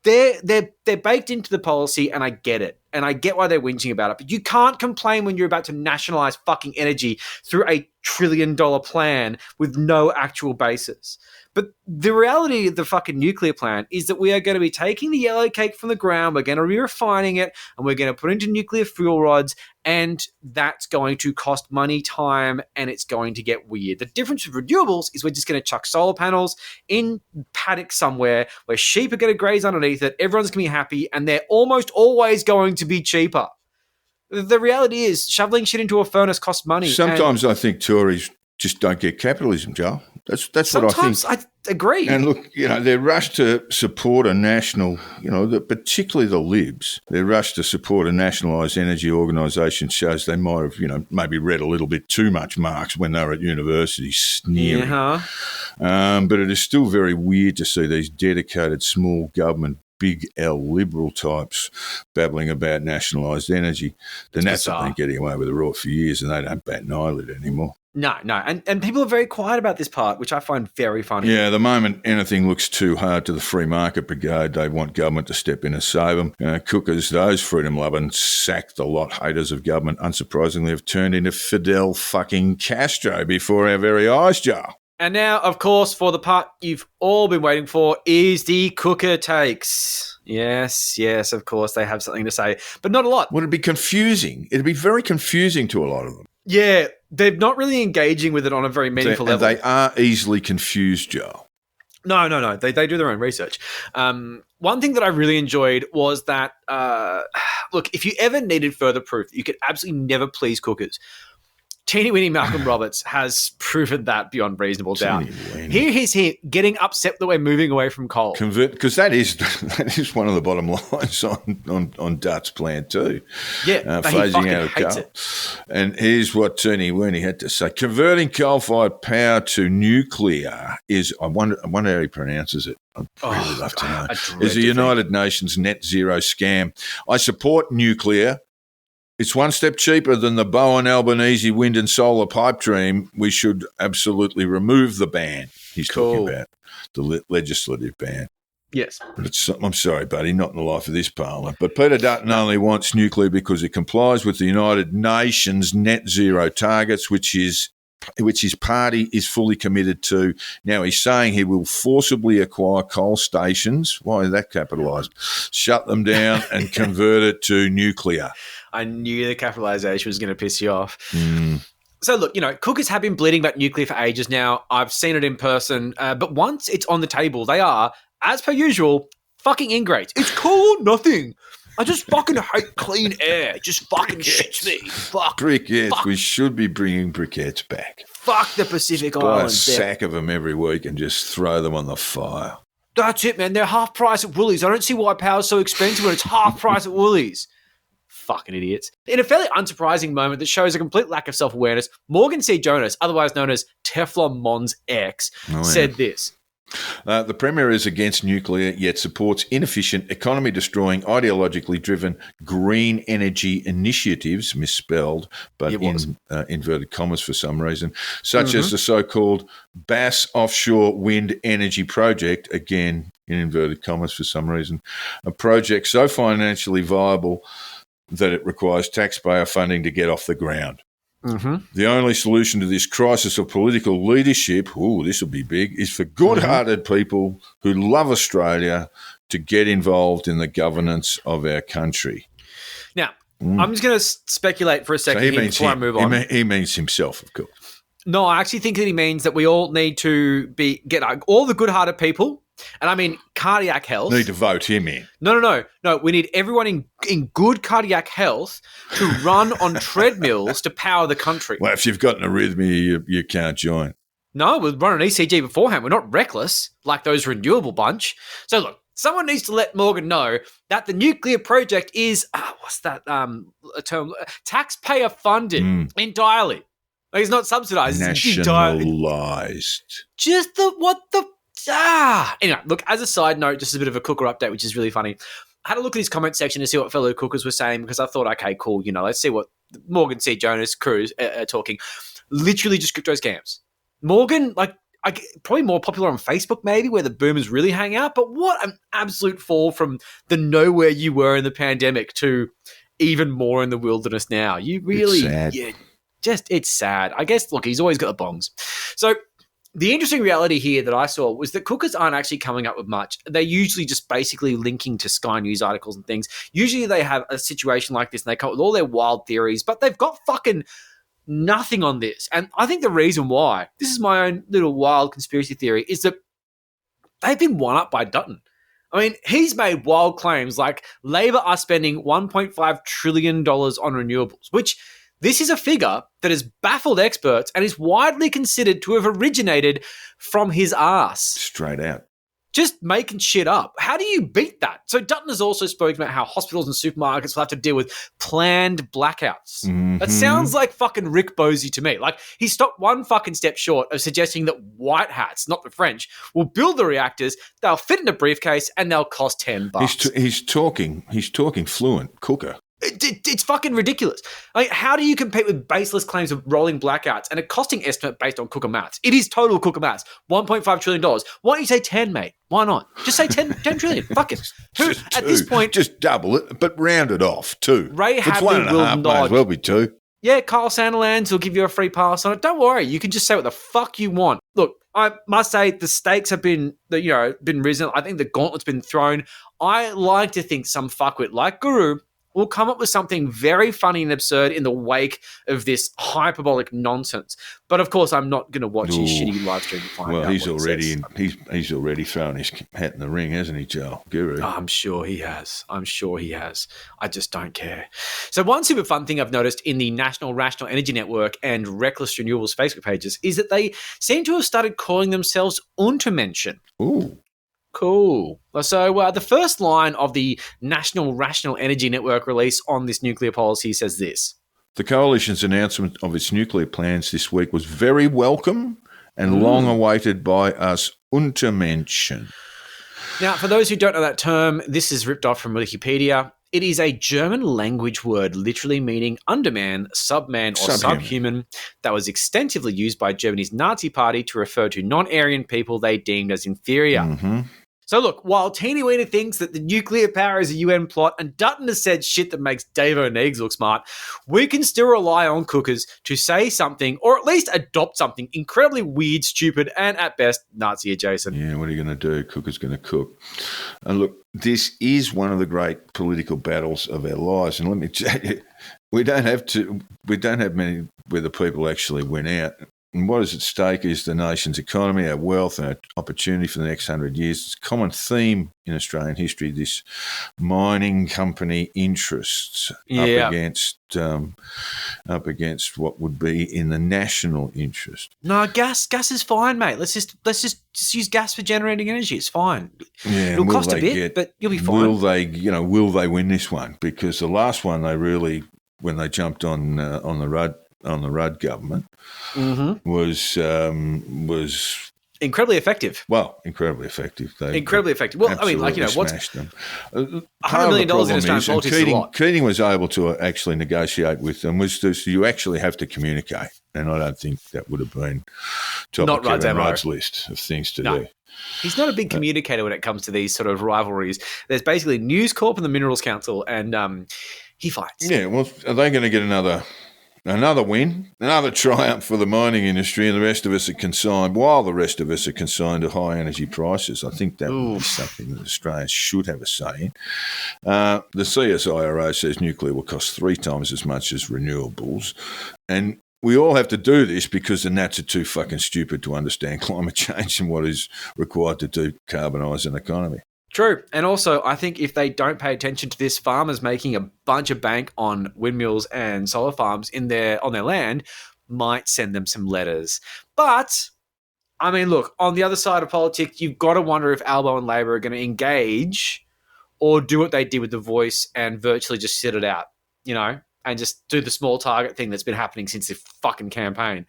they're baked into the policy, and I get it. And I get why they're whinging about it. But you can't complain when you're about to nationalize fucking energy through a $1 trillion plan with no actual basis. But the reality of the fucking nuclear plant is that we are going to be taking the yellow cake from the ground, we're going to be refining it, and we're going to put it into nuclear fuel rods, and that's going to cost money, time, and it's going to get weird. The difference with renewables is we're just going to chuck solar panels in paddocks somewhere where sheep are going to graze underneath it, everyone's going to be happy, and they're almost always going to be cheaper. The reality is shoveling shit into a furnace costs money. Sometimes I think Tories just don't get capitalism, Joel. That's what I think. Sometimes I agree. And look, they're rushed to support a national, particularly the Libs, they're rushed to support a nationalised energy organisation shows they might have, maybe read a little bit too much Marx when they were at university sneering. But it is still very weird to see these dedicated small government big L liberal types babbling about nationalised energy. The Nats have been getting away with it right for years and they don't bat an eyelid anymore. No. And people are very quiet about this part, which I find very funny. Yeah, the moment anything looks too hard to the free market brigade, they want government to step in and save them. Cookers, those freedom-loving, sacked the lot haters of government, unsurprisingly, have turned into Fidel fucking Castro before our very eyes, Joe. And now, of course, for the part you've all been waiting for is the cooker takes. Yes, of course, they have something to say, but not a lot. Would it be confusing? It'd be very confusing to a lot of them. Yeah, they're not really engaging with it on a very meaningful level. And they are easily confused, Joe. No. They do their own research. One thing that I really enjoyed was that, look, if you ever needed further proof that you could absolutely never please cookers, Teeny Weeny Malcolm Roberts has proven that beyond reasonable doubt. Here he's getting upset that we're moving away from coal. Because that is one of the bottom lines on Dutts' plan too. Yeah, phasing out of hates coal. it. And here's what Teeny Weeny had to say: converting coal-fired power to nuclear is, I wonder how he pronounces it. I'd really love to know. Is a United Nations net zero scam. I support nuclear. It's one step cheaper than the Bowen Albanese wind and solar pipe dream. We should absolutely remove the ban. He's talking about the legislative ban. Yes. But I'm sorry, buddy, not in the life of this parliament. But Peter Dutton only wants nuclear because it complies with the United Nations net zero targets, which his party is fully committed to. Now he's saying he will forcibly acquire coal stations. Why is that capitalised? Shut them down and convert it to nuclear. I knew the capitalisation was going to piss you off. So look, cookers have been bleeding about nuclear for ages now. I've seen it in person. But once it's on the table, they are, as per usual, fucking ingrates. It's cool or nothing. I just fucking hate clean air. It just fucking shits me. Fuck. Briquettes. Fuck. We should be bringing briquettes back. Fuck the Pacific Buy Islands. a sack of them every week and just throw them on the fire. That's it, man. They're half price at Woolies. I don't see why power's so expensive when it's half price at Woolies. Fucking idiots. In a fairly unsurprising moment that shows a complete lack of self-awareness, Morgan C. Jonas, otherwise known as Teflon Mons X, said this. The Premier is against nuclear, yet supports inefficient, economy-destroying, ideologically driven green energy initiatives, misspelled, but in inverted commas for some reason, such as the so-called Bass Offshore Wind Energy Project, again in inverted commas for some reason, a project so financially viable that it requires taxpayer funding to get off the ground. The only solution to this crisis of political leadership, this will be big, is for good-hearted people who love Australia to get involved in the governance of our country. Now, I'm just going to speculate for a second before I move on. He means himself, of course. No, I actually think that he means that we all need to get all the good-hearted people, and I mean cardiac health. Need to vote him in. No. We need everyone in good cardiac health to run on treadmills to power the country. Well, if you've got an arrhythmia, you can't join. No, we'll run an ECG beforehand. We're not reckless like those renewable bunch. So look, someone needs to let Morgan know that the nuclear project is, what's that a term? Taxpayer funded entirely. Like, it's not subsidized. Nationalised. Anyway, look, as a side note, just a bit of a cooker update, which is really funny. I had a look at his comment section to see what fellow cookers were saying because I thought, okay, cool, let's see what Morgan C. Jonas crew talking, literally just crypto scams. Morgan, probably more popular on Facebook maybe, where the boomers really hang out, but what an absolute fall from the nowhere you were in the pandemic to even more in the wilderness now. You really, it's sad. I guess, look, he's always got the bongs. So the interesting reality here that I saw was that cookers aren't actually coming up with much. They're usually just basically linking to Sky News articles and things. Usually they have a situation like this and they come up with all their wild theories, but they've got fucking nothing on this. And I think the reason why, this is my own little wild conspiracy theory, is that they've been won up by Dutton. I mean, he's made wild claims like Labor are spending $1.5 trillion on renewables, which this is a figure that has baffled experts and is widely considered to have originated from his ass. Straight out. Just making shit up. How do you beat that? So Dutton has also spoken about how hospitals and supermarkets will have to deal with planned blackouts. Mm-hmm. That sounds like fucking Rick Bosey to me. Like, he stopped one fucking step short of suggesting that white hats, not the French, will build the reactors, they'll fit in a briefcase, and they'll cost $10. He's talking fluent cooker. It's fucking ridiculous. Like, how do you compete with baseless claims of rolling blackouts and a costing estimate based on cooker maths? It is total cooker maths. $1.5 trillion. Why don't you say 10, mate? Why not? Just say 10 trillion. Fuck it. At this point, just double it, but round it off, 2. Ray If it's 1.5, will might as well be 2. Yeah, Kyle Sandilands will give you a free pass on it. Don't worry. You can just say what the fuck you want. Look, I must say the stakes have been risen. I think the gauntlet's been thrown. I like to think some fuckwit like Guru will come up with something very funny and absurd in the wake of this hyperbolic nonsense. But of course, I'm not going to watch his shitty live stream to find out. Well, he's already thrown his hat in the ring, hasn't he, Joel? Guru. Oh, I'm sure he has. I just don't care. So one super fun thing I've noticed in the National Rational Energy Network and Reckless Renewables Facebook pages is that they seem to have started calling themselves Untermenschen. Ooh. Cool. So the first line of the National Rational Energy Network release on this nuclear policy says this. The coalition's announcement of its nuclear plans this week was very welcome and long awaited by us Untermenschen. Now, for those who don't know that term, this is ripped off from Wikipedia. It is a German language word literally meaning underman, subman, or subhuman that was extensively used by Germany's Nazi party to refer to non-Aryan people they deemed as inferior. Mm-hmm. So look, while Teeny Weeny thinks that the nuclear power is a UN plot and Dutton has said shit that makes Dave O'Neiggs look smart, we can still rely on cookers to say something or at least adopt something incredibly weird, stupid, and at best Nazi adjacent. Yeah, what are you going to do? Cooker's going to cook. And look, this is one of the great political battles of our lives. And let me tell you, we don't have many where the people actually win out. And what is at stake is the nation's economy, our wealth, and our opportunity for the next 100 years. It's a common theme in Australian history, this mining company interests up against what would be in the national interest. No, gas is fine, mate. Let's just use gas for generating energy. It's fine. Yeah, it'll cost a bit, but you'll be fine. Will they win this one? Because the last one when they jumped on the Rudd government was incredibly effective. Well, incredibly effective. Incredibly effective. Well, I mean, what's them. $100 million in Australian politics is a lot. Keating was able to actually negotiate with them. You actually have to communicate, and I don't think that would have been top of Kevin Rudd's list of things to do. He's not a big communicator when it comes to these sort of rivalries. There's basically News Corp and the Minerals Council, and he fights. Yeah, well, are they going to get another win, another triumph for the mining industry, and the rest of us are consigned to high energy prices? I think that would be something that Australians should have a say in. The CSIRO says nuclear will cost 3 times as much as renewables, and we all have to do this because the Nats are too fucking stupid to understand climate change and what is required to decarbonise an economy. True. And also, I think if they don't pay attention to this, farmers making a bunch of bank on windmills and solar farms on their land might send them some letters. But, I mean, look, on the other side of politics, you've got to wonder if Albo and Labor are going to engage or do what they did with The Voice and virtually just sit it out, and just do the small target thing that's been happening since the fucking campaign.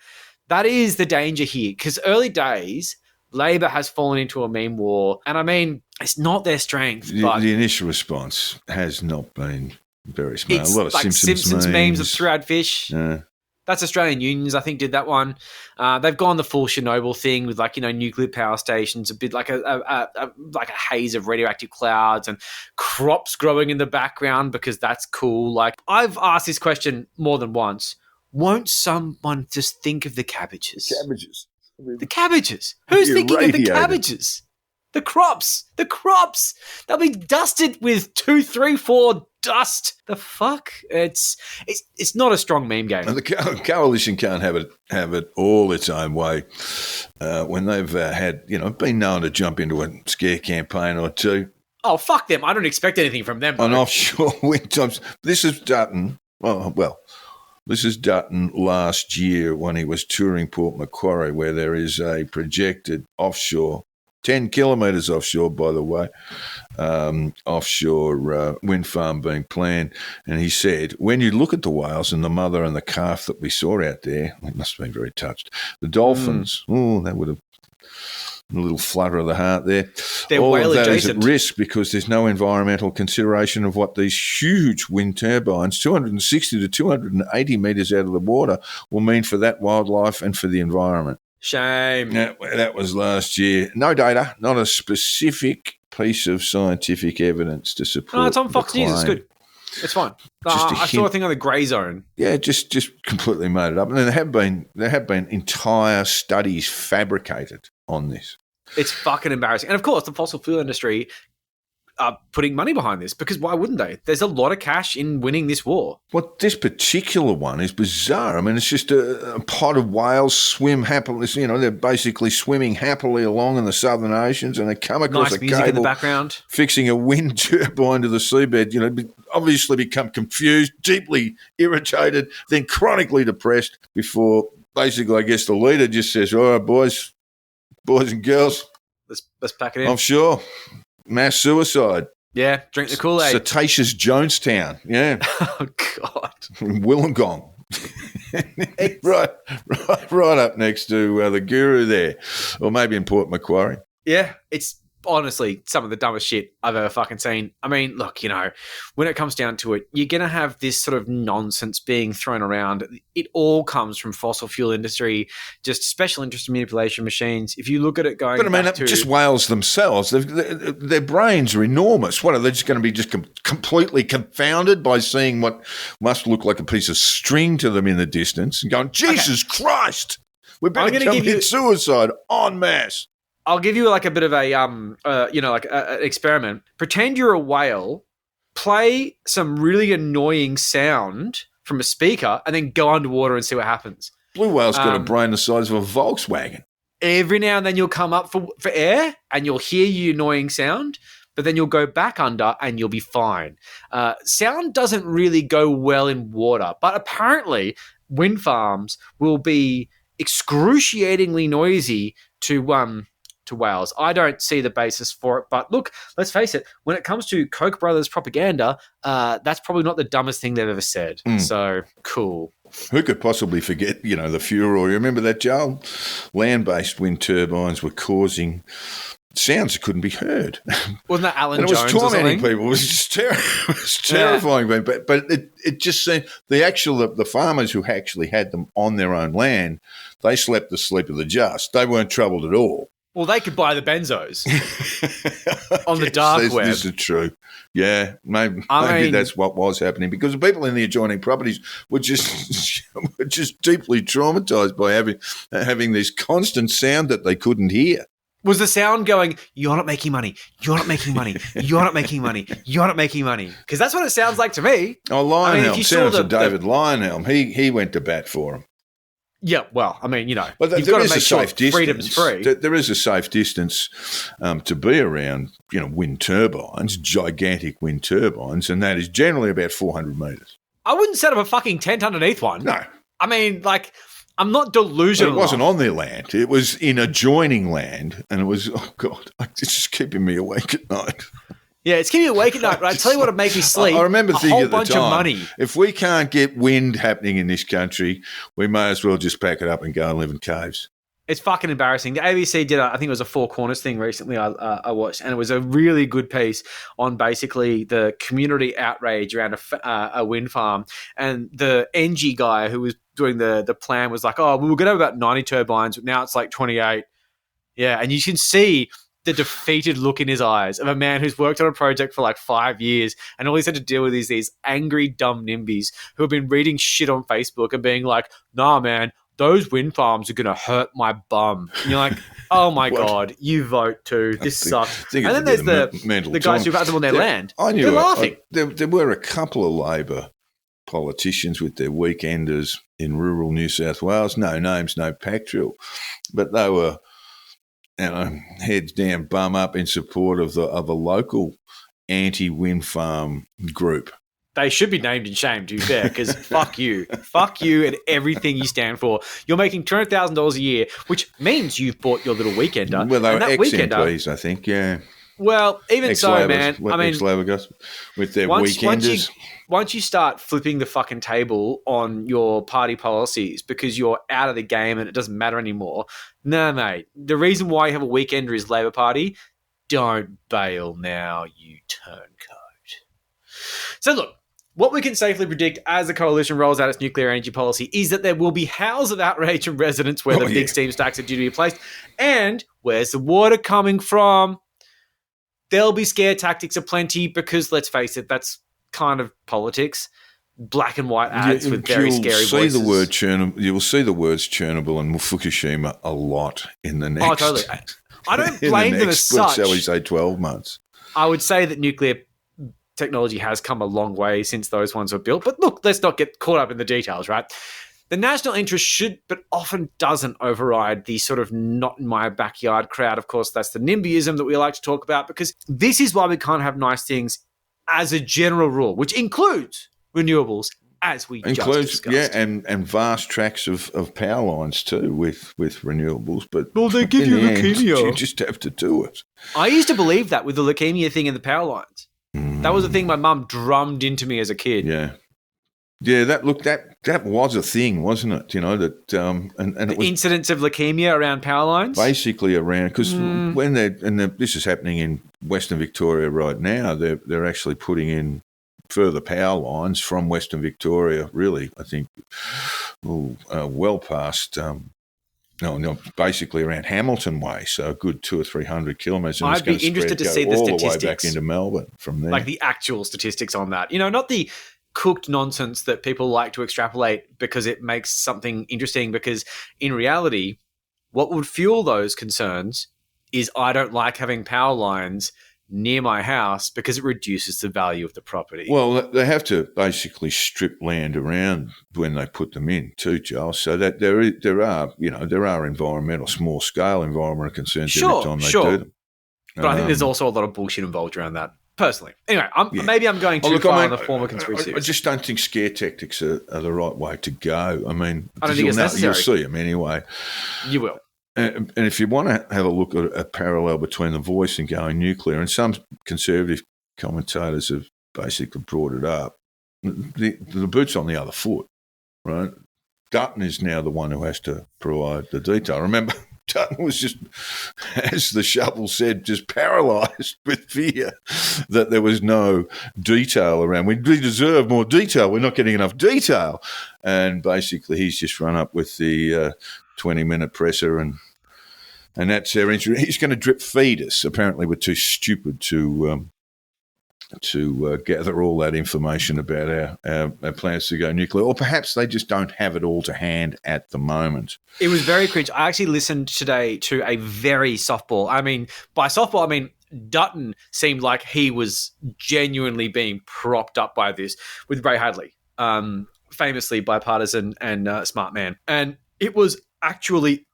That is the danger here, because early days, Labor has fallen into a meme war, and I mean, it's not their strength. But the initial response has not been Very smart. It's A lot of like Simpsons memes of three-eyed fish. Yeah. That's Australian Unions, I think, did that one. They've gone the full Chernobyl thing with, like, nuclear power stations, a bit like a haze of radioactive clouds and crops growing in the background because that's cool. Like, I've asked this question more than once. Won't someone just think of the cabbages? Cabbages. The cabbages. Who's thinking of the cabbages? The crops. They'll be dusted with 2, 3, 4 dust. The fuck? It's not a strong meme game. And the coalition can't have it all its own way. When they've been known to jump into a scare campaign or two. Oh, fuck them. I don't expect anything from them. On offshore wind times. This is Dutton. This is Dutton last year when he was touring Port Macquarie, where there is a projected offshore, 10 kilometres offshore, by the way, offshore wind farm being planned. And he said, when you look at the whales and the mother and the calf that we saw out there, we must have been very touched. The dolphins, that would have a little flutter of the heart there. They're all whale of that adjacent. is at risk because there's no environmental consideration of what these huge wind turbines, 260 to 280 metres out of the water, will mean for that wildlife and for the environment. Shame. That was last year. No data, not a specific piece of scientific evidence to support. No, it's on the Fox News. It's claim. good. It's fine. Just a I saw a hint. thing on the Grey Zone. Yeah, just completely made it up. And there have been entire studies fabricated on this. It's fucking embarrassing. And of course, the fossil fuel industry are putting money behind this because why wouldn't they? There's a lot of cash in winning this war. Well, this particular one is bizarre. I mean, it's just a pod of whales swim happily. They're basically swimming happily along in the southern oceans, and they come across Nice a music cable in the background. fixing a wind turbine to the seabed. Obviously become confused, deeply irritated, then chronically depressed before basically, I guess, the leader just says, "All right, boys and girls, Let's pack it in." offshore, mass suicide." Yeah, drink the Kool-Aid. Cetaceous Jonestown, yeah. Oh, God. Wollongong. right up next to the Guru there, or maybe in Port Macquarie. Yeah, it's honestly some of the dumbest shit I've ever fucking seen. I mean, look, when it comes down to it, you're going to have this sort of nonsense being thrown around. It all comes from fossil fuel industry, just special interest manipulation machines. If you look at it going But I mean, back to... just whales themselves, their brains are enormous. What, are they just going to be just completely confounded by seeing what must look like a piece of string to them in the distance and going, Jesus Christ, we're about to commit suicide en masse. I'll give you like a bit of a, an experiment. Pretend you're a whale, play some really annoying sound from a speaker, and then go underwater and see what happens. Blue whale's got a brain the size of a Volkswagen. Every now and then you'll come up for air and you'll hear your annoying sound, but then you'll go back under and you'll be fine. Sound doesn't really go well in water, but apparently wind farms will be excruciatingly noisy to whales. I don't see the basis for it, but look, let's face it, when it comes to Koch brothers propaganda, that's probably not the dumbest thing they've ever said. So, cool. Who could possibly forget, the furor? You remember that, Joel? Land-based wind turbines were causing sounds that couldn't be heard. Wasn't that Alan and Jones? It was tormenting people. It was just terrifying. Yeah. But it just seemed the farmers who actually had them on their own land, they slept the sleep of the just. They weren't troubled at all. Well, they could buy the benzos on the dark web. This is true. Yeah, maybe that's what was happening because the people in the adjoining properties were just deeply traumatized by having this constant sound that they couldn't hear. Was the sound going, "You're not making money, you're not making money, you're not making money, you're not making money"? Because that's what it sounds like to me. Oh, Lionhelm. Senator David Lionhelm. He went to bat for him. Yeah, well, I mean, but you've got to make sure freedom's free. There is a safe distance to be around, wind turbines, gigantic wind turbines, and that is generally about 400 metres. I wouldn't set up a fucking tent underneath one. No. I mean, I'm not delusional. But it wasn't on their land. It was in adjoining land, and it was, oh, God, it's just keeping me awake at night. Yeah, it's keeping me awake at night, but I tell you what would make me sleep. I remember thinking a whole bunch of money. If we can't get wind happening in this country, we may as well just pack it up and go and live in caves. It's fucking embarrassing. The ABC did, I think it was a Four Corners thing recently I watched, and it was a really good piece on basically the community outrage around a wind farm. And the NG guy who was doing the plan was like, oh, we were going to have about 90 turbines, but now it's like 28. Yeah, and you can see the defeated look in his eyes of a man who's worked on a project for like 5 years, and all he's had to deal with is these angry, dumb NIMBYs who have been reading shit on Facebook and being like, nah, man, those wind farms are going to hurt my bum. And you're like, oh my God, you vote too. This sucks. And then there's the guys who've had them on their land. They're laughing. There were a couple of Labor politicians with their weekenders in rural New South Wales. No names, no pack drill. But they were, heads down, bum up in support of a local anti-wind farm group. They should be named and shamed, to be fair, because fuck you. Fuck you and everything you stand for. You're making $200,000 a year, which means you've bought your little weekender. Well, they were ex-MPs, I think, yeah. Well, even so, man. I mean, ex-Labor guys with their weekenders. Once you start flipping the fucking table on your party policies because you're out of the game and it doesn't matter anymore, no, mate. The reason why you have a weekender is Labor Party. Don't bail now, you turncoat. So look, what we can safely predict as the coalition rolls out its nuclear energy policy is that there will be howls of outrage from residents where the big steam stacks are due to be placed. And where's the water coming from? There'll be scare tactics aplenty because, let's face it, that's kind of politics. Black and white ads with very scary voices. You will see the words Chernobyl and Fukushima a lot in the next. Oh, totally. I don't blame them as such. Shall we say 12 months? I would say that nuclear technology has come a long way since those ones were built. But look, let's not get caught up in the details, right? The national interest should, but often doesn't, override the sort of not in my backyard crowd. Of course, that's the NIMBYism that we like to talk about, because this is why we can't have nice things as a general rule, which includes renewables, as we just discussed. Yeah, and vast tracts of power lines too with renewables. But well, they give you leukemia. You just have to do it. I used to believe that with the leukemia thing and the power lines. That was the thing my mum drummed into me as a kid. Yeah. Yeah, that was a thing, wasn't it? You know, that and it was incidents of leukemia around power lines? Basically around, because when this is happening in Western Victoria right now, they're actually putting in further power lines from Western Victoria, really, I think, well past basically around Hamilton Way, so a good 200 or 300 kilometres. I'd be interested to see the statistics. All the way back into Melbourne from there. Like the actual statistics on that. You know, not the cooked nonsense that people like to extrapolate because it makes something interesting, because in reality, what would fuel those concerns is I don't like having power lines near my house because it reduces the value of the property. Well, they have to basically strip land around when they put them in too, Joel, so that there are small scale environmental concerns every time they do them. But I think there's also a lot of bullshit involved around that. Personally. Anyway, maybe I'm going too far on the former conspiracy. I just don't think scare tactics are the right way to go. I mean, I don't think it's necessary. You'll see them anyway. You will. And if you want to have a look at a parallel between The Voice and going nuclear, and some conservative commentators have basically brought it up, the boot's on the other foot, right? Dutton is now the one who has to provide the detail. Remember, Dutton was just, as the shovel said, just paralysed with fear that there was no detail around. We deserve more detail. We're not getting enough detail. And basically he's just run up with the 20-minute presser and that's their interest. He's going to drip feed us. Apparently we're too stupid to gather all that information about our plans to go nuclear, or perhaps they just don't have it all to hand at the moment. It was very cringe. I actually listened today to a very softball. I mean, by softball, I mean Dutton seemed like he was genuinely being propped up by this with Ray Hadley, famously bipartisan and smart man. And it was actually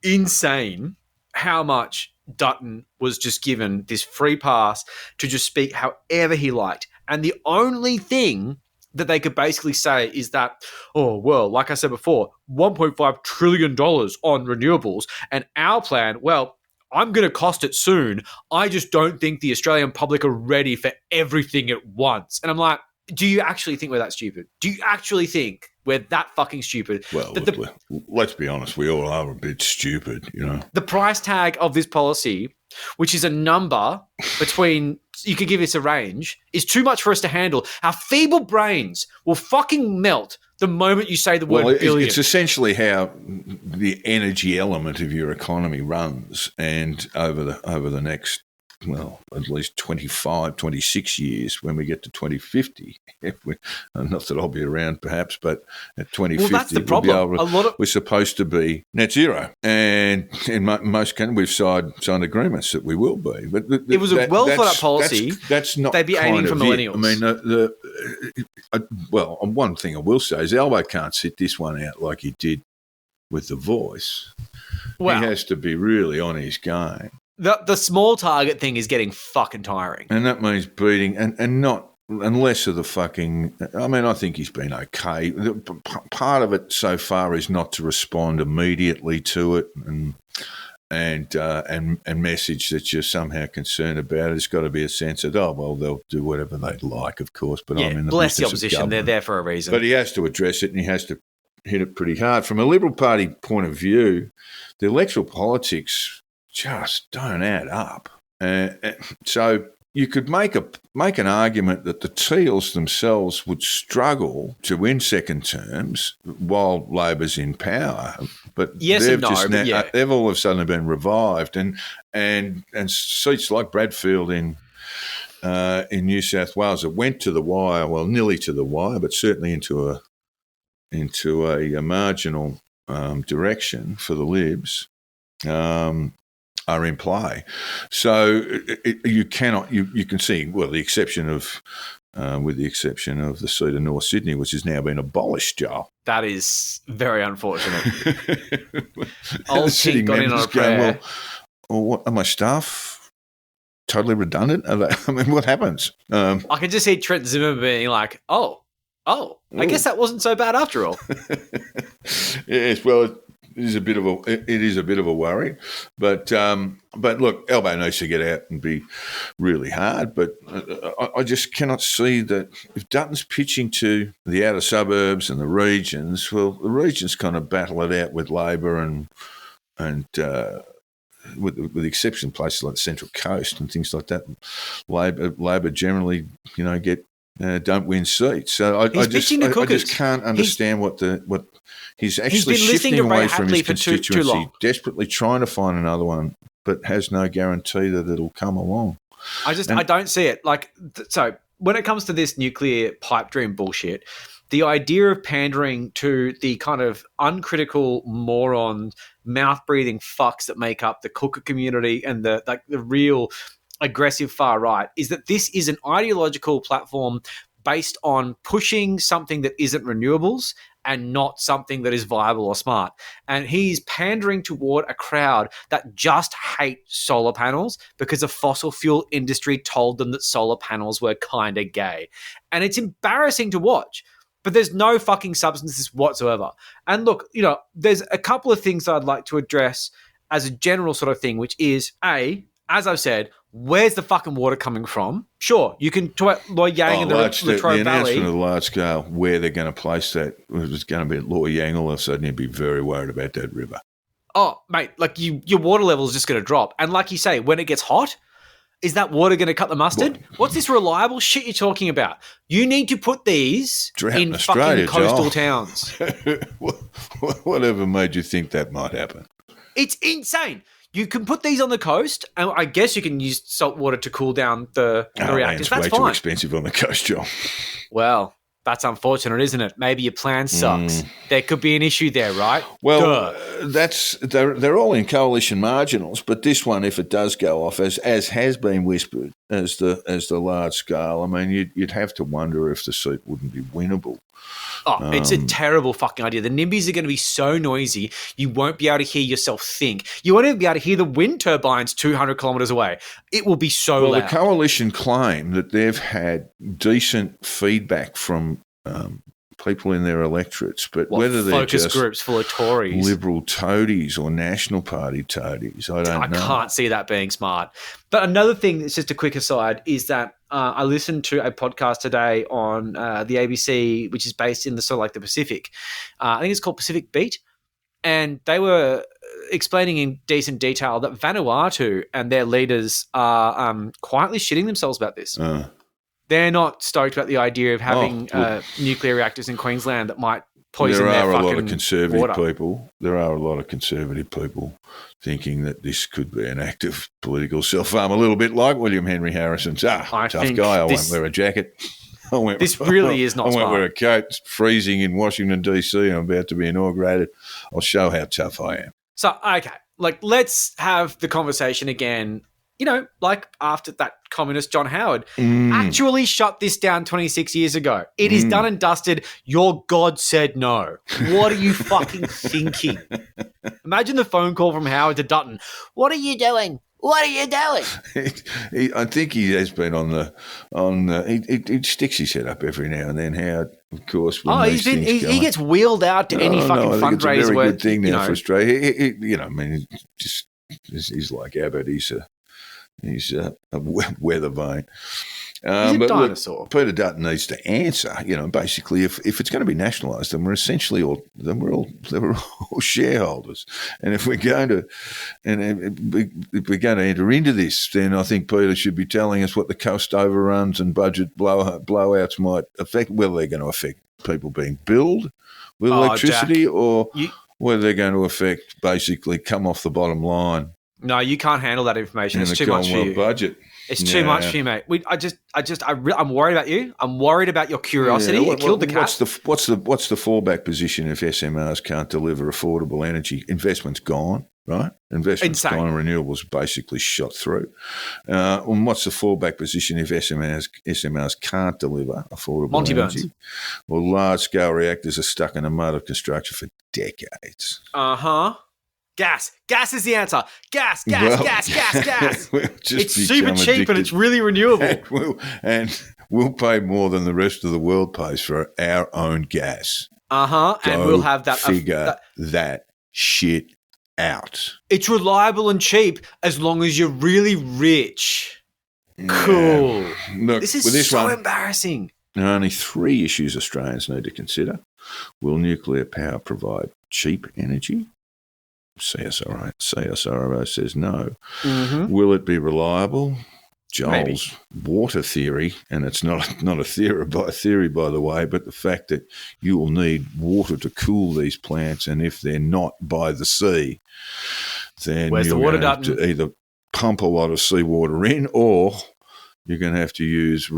insane how much Dutton was just given this free pass to just speak however he liked. And the only thing that they could basically say is that, oh, well, like I said before, $1.5 trillion on renewables, and our plan, well, I'm going to cost it soon. I just don't think the Australian public are ready for everything at once. And I'm like, do you actually think we're that stupid? Do you actually think We're that fucking stupid. Well, that look, let's be honest. We all are a bit stupid, you know. the price tag of this policy, which is a number between, you could give us a range, is too much for us to handle. Our feeble brains will fucking melt the moment you say the word billion. It's essentially how the energy element of your economy runs, and over the next, well, at least 25, 26 years, when we get to 2050, not that I'll be around perhaps, but at 2050, that's the problem. We're supposed to be net zero. And in most countries, we've signed agreements that we will be. But it was a well-thought-out policy. That's not they'd be aiming for millennials. I mean, well, one thing I will say is Albo can't sit this one out like he did with The Voice. Well, he has to be really on his game. The small target thing is getting fucking tiring. And that means beating and not less of the fucking. I mean, I think he's been okay. Part of it so far is not to respond immediately to it and message that you're somehow concerned about it. It's got to be a sense of, they'll do whatever they like, of course. But I'm in the bless the business of opposition. They're government. there for a reason. But he has to address it, and he has to hit it pretty hard. From a Liberal Party point of view, the electoral politics just don't add up. So you could make an argument that the Teals themselves would struggle to win second terms while Labor's in power, but yes they've and no, they've all of a sudden been revived, and seats like Bradfield in New South Wales that went to the wire, well, nearly to the wire, but certainly into a marginal direction for the Libs. Are in play, so you cannot. You can see, well, with the exception of the seat of North Sydney, which has now been abolished, Joel. That is very unfortunate. Old Chink got in on a prayer. Well, what are my staff totally redundant? I mean, what happens? I can just see Trent Zimmer being like, "Oh, I guess that wasn't so bad after all." Yes, well. It is a bit of a worry, but look, Albo needs to get out and be really hard. But I just cannot see that if Dutton's pitching to the outer suburbs and the regions, well, the regions kind of battle it out with Labor and with the exception of places like the Central Coast and things like that, Labor generally, don't win seats. So I just can't understand what he's actually shifting away from his constituency, desperately trying to find another one, but has no guarantee that it'll come along. I don't see it. So when it comes to this nuclear pipe dream bullshit, the idea of pandering to the kind of uncritical moron, mouth-breathing fucks that make up the cooker community and the real aggressive far right is that this is an ideological platform based on pushing something that isn't renewables and not something that is viable or smart. And he's pandering toward a crowd that just hate solar panels because the fossil fuel industry told them that solar panels were kind of gay. And it's embarrassing to watch, but there's no fucking substance whatsoever. And look, there's a couple of things I'd like to address as a general sort of thing, which is, as I've said, where's the fucking water coming from? Sure, you can talk Loy Yang in the Latrobe Valley. The announcement of the large scale, where they're going to place that, if it was going to be at Loy Yang, all of a sudden you'd be very worried about that river. Oh, mate, your water level is just going to drop. And like you say, when it gets hot, is that water going to cut the mustard? What's this reliable shit you're talking about? You need to put these in fucking coastal towns. Whatever made you think that might happen? It's insane. You can put these on the coast, and I guess you can use salt water to cool down the reactors. That's way fine. Too expensive on the coast, Joel. Well, that's unfortunate, isn't it? Maybe your plan sucks. There could be an issue there, right? Well, they're all in coalition marginals, but this one, if it does go off, as has been whispered, as the large scale, I mean, you'd have to wonder if the seat wouldn't be winnable. Oh, it's a terrible fucking idea. The NIMBYs are going to be so noisy, you won't be able to hear yourself think. You won't even be able to hear the wind turbines 200 kilometres away. It will be so loud. Well, the coalition claim that they've had decent feedback from people in their electorates. But What, whether they're focus just groups full of Tories? Liberal toadies or National Party toadies, I don't know. I can't see that being smart. But another thing that's just a quick aside is that I listened to a podcast today on the ABC, which is based in the sort of like the Pacific. I think it's called Pacific Beat. And they were explaining in decent detail that Vanuatu and their leaders are quietly shitting themselves about this. They're not stoked about the idea of having nuclear reactors in Queensland that might poison their fucking water. There are a lot of conservative people. There are a lot of conservative people thinking that this could be an act of political self-harm, a little bit like William Henry Harrison's. Tough guy, I won't wear a jacket. This really is not smart. I won't wear a coat. It's freezing in Washington, D.C. I'm about to be inaugurated. I'll show how tough I am. So, okay, like let's have the conversation again, you know, like after that communist John Howard actually shut this down 26 years ago. It is done and dusted. Your God said no. What are you fucking thinking? Imagine the phone call from Howard to Dutton. What are you doing? What are you doing? I think he has been he sticks his head up every now and then. Howard, of course. He gets wheeled out to any fucking fundraiser. It's a very good thing now for Australia. He's like Abbott. He's a weather vane. He's a dinosaur. Look, Peter Dutton needs to answer. Basically, if it's going to be nationalised, then we're essentially all shareholders. And if we're going to enter into this, then I think Peter should be telling us what the cost overruns and budget blowouts might affect. Whether they're going to affect people being billed with electricity, Jack, or whether they're going to affect basically come off the bottom line. No, you can't handle that information. It's too much for you. Budget. It's too much for you, mate. I'm worried about you. I'm worried about your curiosity. It killed the cat. What's the fallback position if SMRs can't deliver affordable energy? Investment's gone, right? Investment's gone and renewables basically shot through. And what's the fallback position if SMRs can't deliver affordable energy? Burns. Well, large-scale reactors are stuck in a mud of construction for decades. Gas. Gas is the answer. Gas. It's super cheap and it's really renewable. And we'll pay more than the rest of the world pays for our own gas. And we'll have that. Figure that shit out. It's reliable and cheap as long as you're really rich. Cool. Look, this is so embarrassing. There are only 3 issues Australians need to consider. Will nuclear power provide cheap energy? CSIRO says no. Will it be reliable? Joel's water theory, and it's not a theory by the way, but the fact that you will need water to cool these plants, and if they're not by the sea, then you're going to have to either pump a lot of seawater in, or you're going to have to use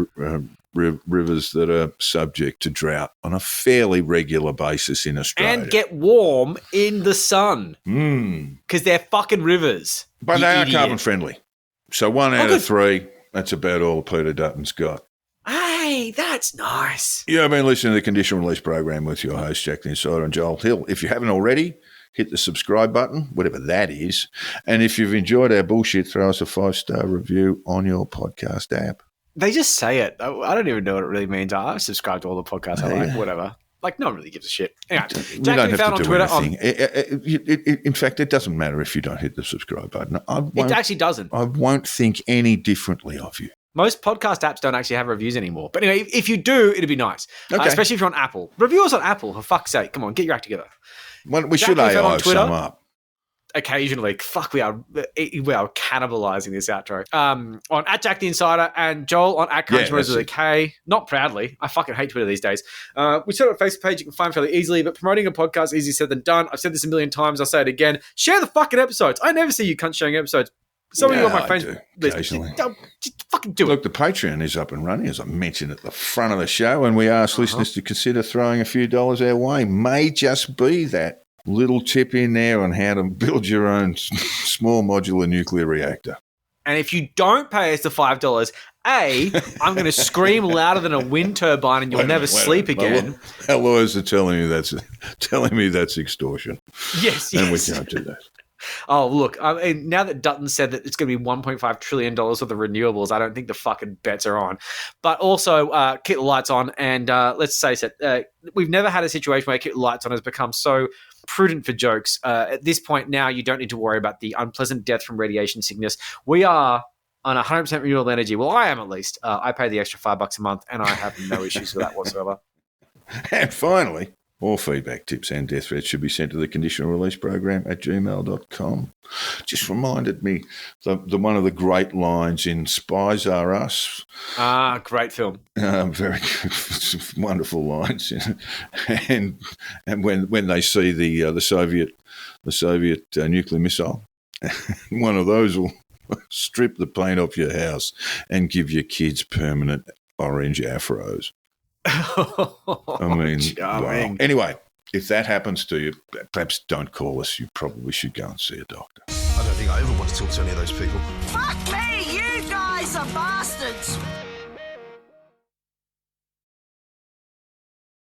rivers that are subject to drought on a fairly regular basis in Australia. And get warm in the sun. Because they're fucking rivers. But they are carbon friendly. So 1 out of 3, that's about all Peter Dutton's got. Hey, that's nice. Yeah, I've been listening to the Conditional Release program with your host, Jack the Insider, and Joel Hill. If you haven't already, hit the subscribe button, whatever that is. And if you've enjoyed our bullshit, throw us a 5-star review on your podcast app. They just say it. I don't even know what it really means. I subscribe to all the podcasts I like, whatever. Like, no one really gives a shit. Anyway, we don't have to do anything. In fact, it doesn't matter if you don't hit the subscribe button. It actually doesn't. I won't think any differently of you. Most podcast apps don't actually have reviews anymore. But anyway, if you do, it'd be nice. Okay. Especially if you're on Apple. Review us on Apple, for fuck's sake. Come on, get your act together. Well, we should AI some up. Occasionally, fuck, we are cannibalizing this outro. On @Jack the Insider and Joel on @Crunchwords with a K. Not proudly. I fucking hate Twitter these days. We set up a Facebook page you can find fairly easily, but promoting a podcast easier said than done. I've said this a million times. I'll say it again. Share the fucking episodes. I never see you cunts sharing episodes. Some of you on my friends list. Just fucking do it. Look, the Patreon is up and running, as I mentioned at the front of the show, and we ask listeners to consider throwing a few dollars our way. May just be that little tip in there on how to build your own small modular nuclear reactor. And if you don't pay us the $5, I'm going to scream louder than a wind turbine, and you'll never sleep again. Our lawyers are telling me that's extortion. Yes, and we can't do that. Oh, look, I mean, now that Dutton said that it's going to be $1.5 trillion worth of renewables, I don't think the fucking bets are on. But also, keep the lights on. And let's face it, we've never had a situation where keep the lights on has become so prudent for jokes. At this point now, you don't need to worry about the unpleasant death from radiation sickness. We are on 100% renewable energy. Well, I am at least. I pay the extra $5 a month, and I have no issues with that whatsoever. And finally, all feedback, tips and death threats should be sent to the conditional release program at gmail.com. Just reminded me the one of the great lines in Spies Are Us. Ah, great film. Very good, wonderful lines. And when they see the Soviet nuclear missile, one of those will strip the paint off your house and give your kids permanent orange afros. I mean, wow. Anyway, if that happens to you, perhaps don't call us. You probably should go and see a doctor. I don't think I ever want to talk to any of those people. Fuck me, you guys are bastards.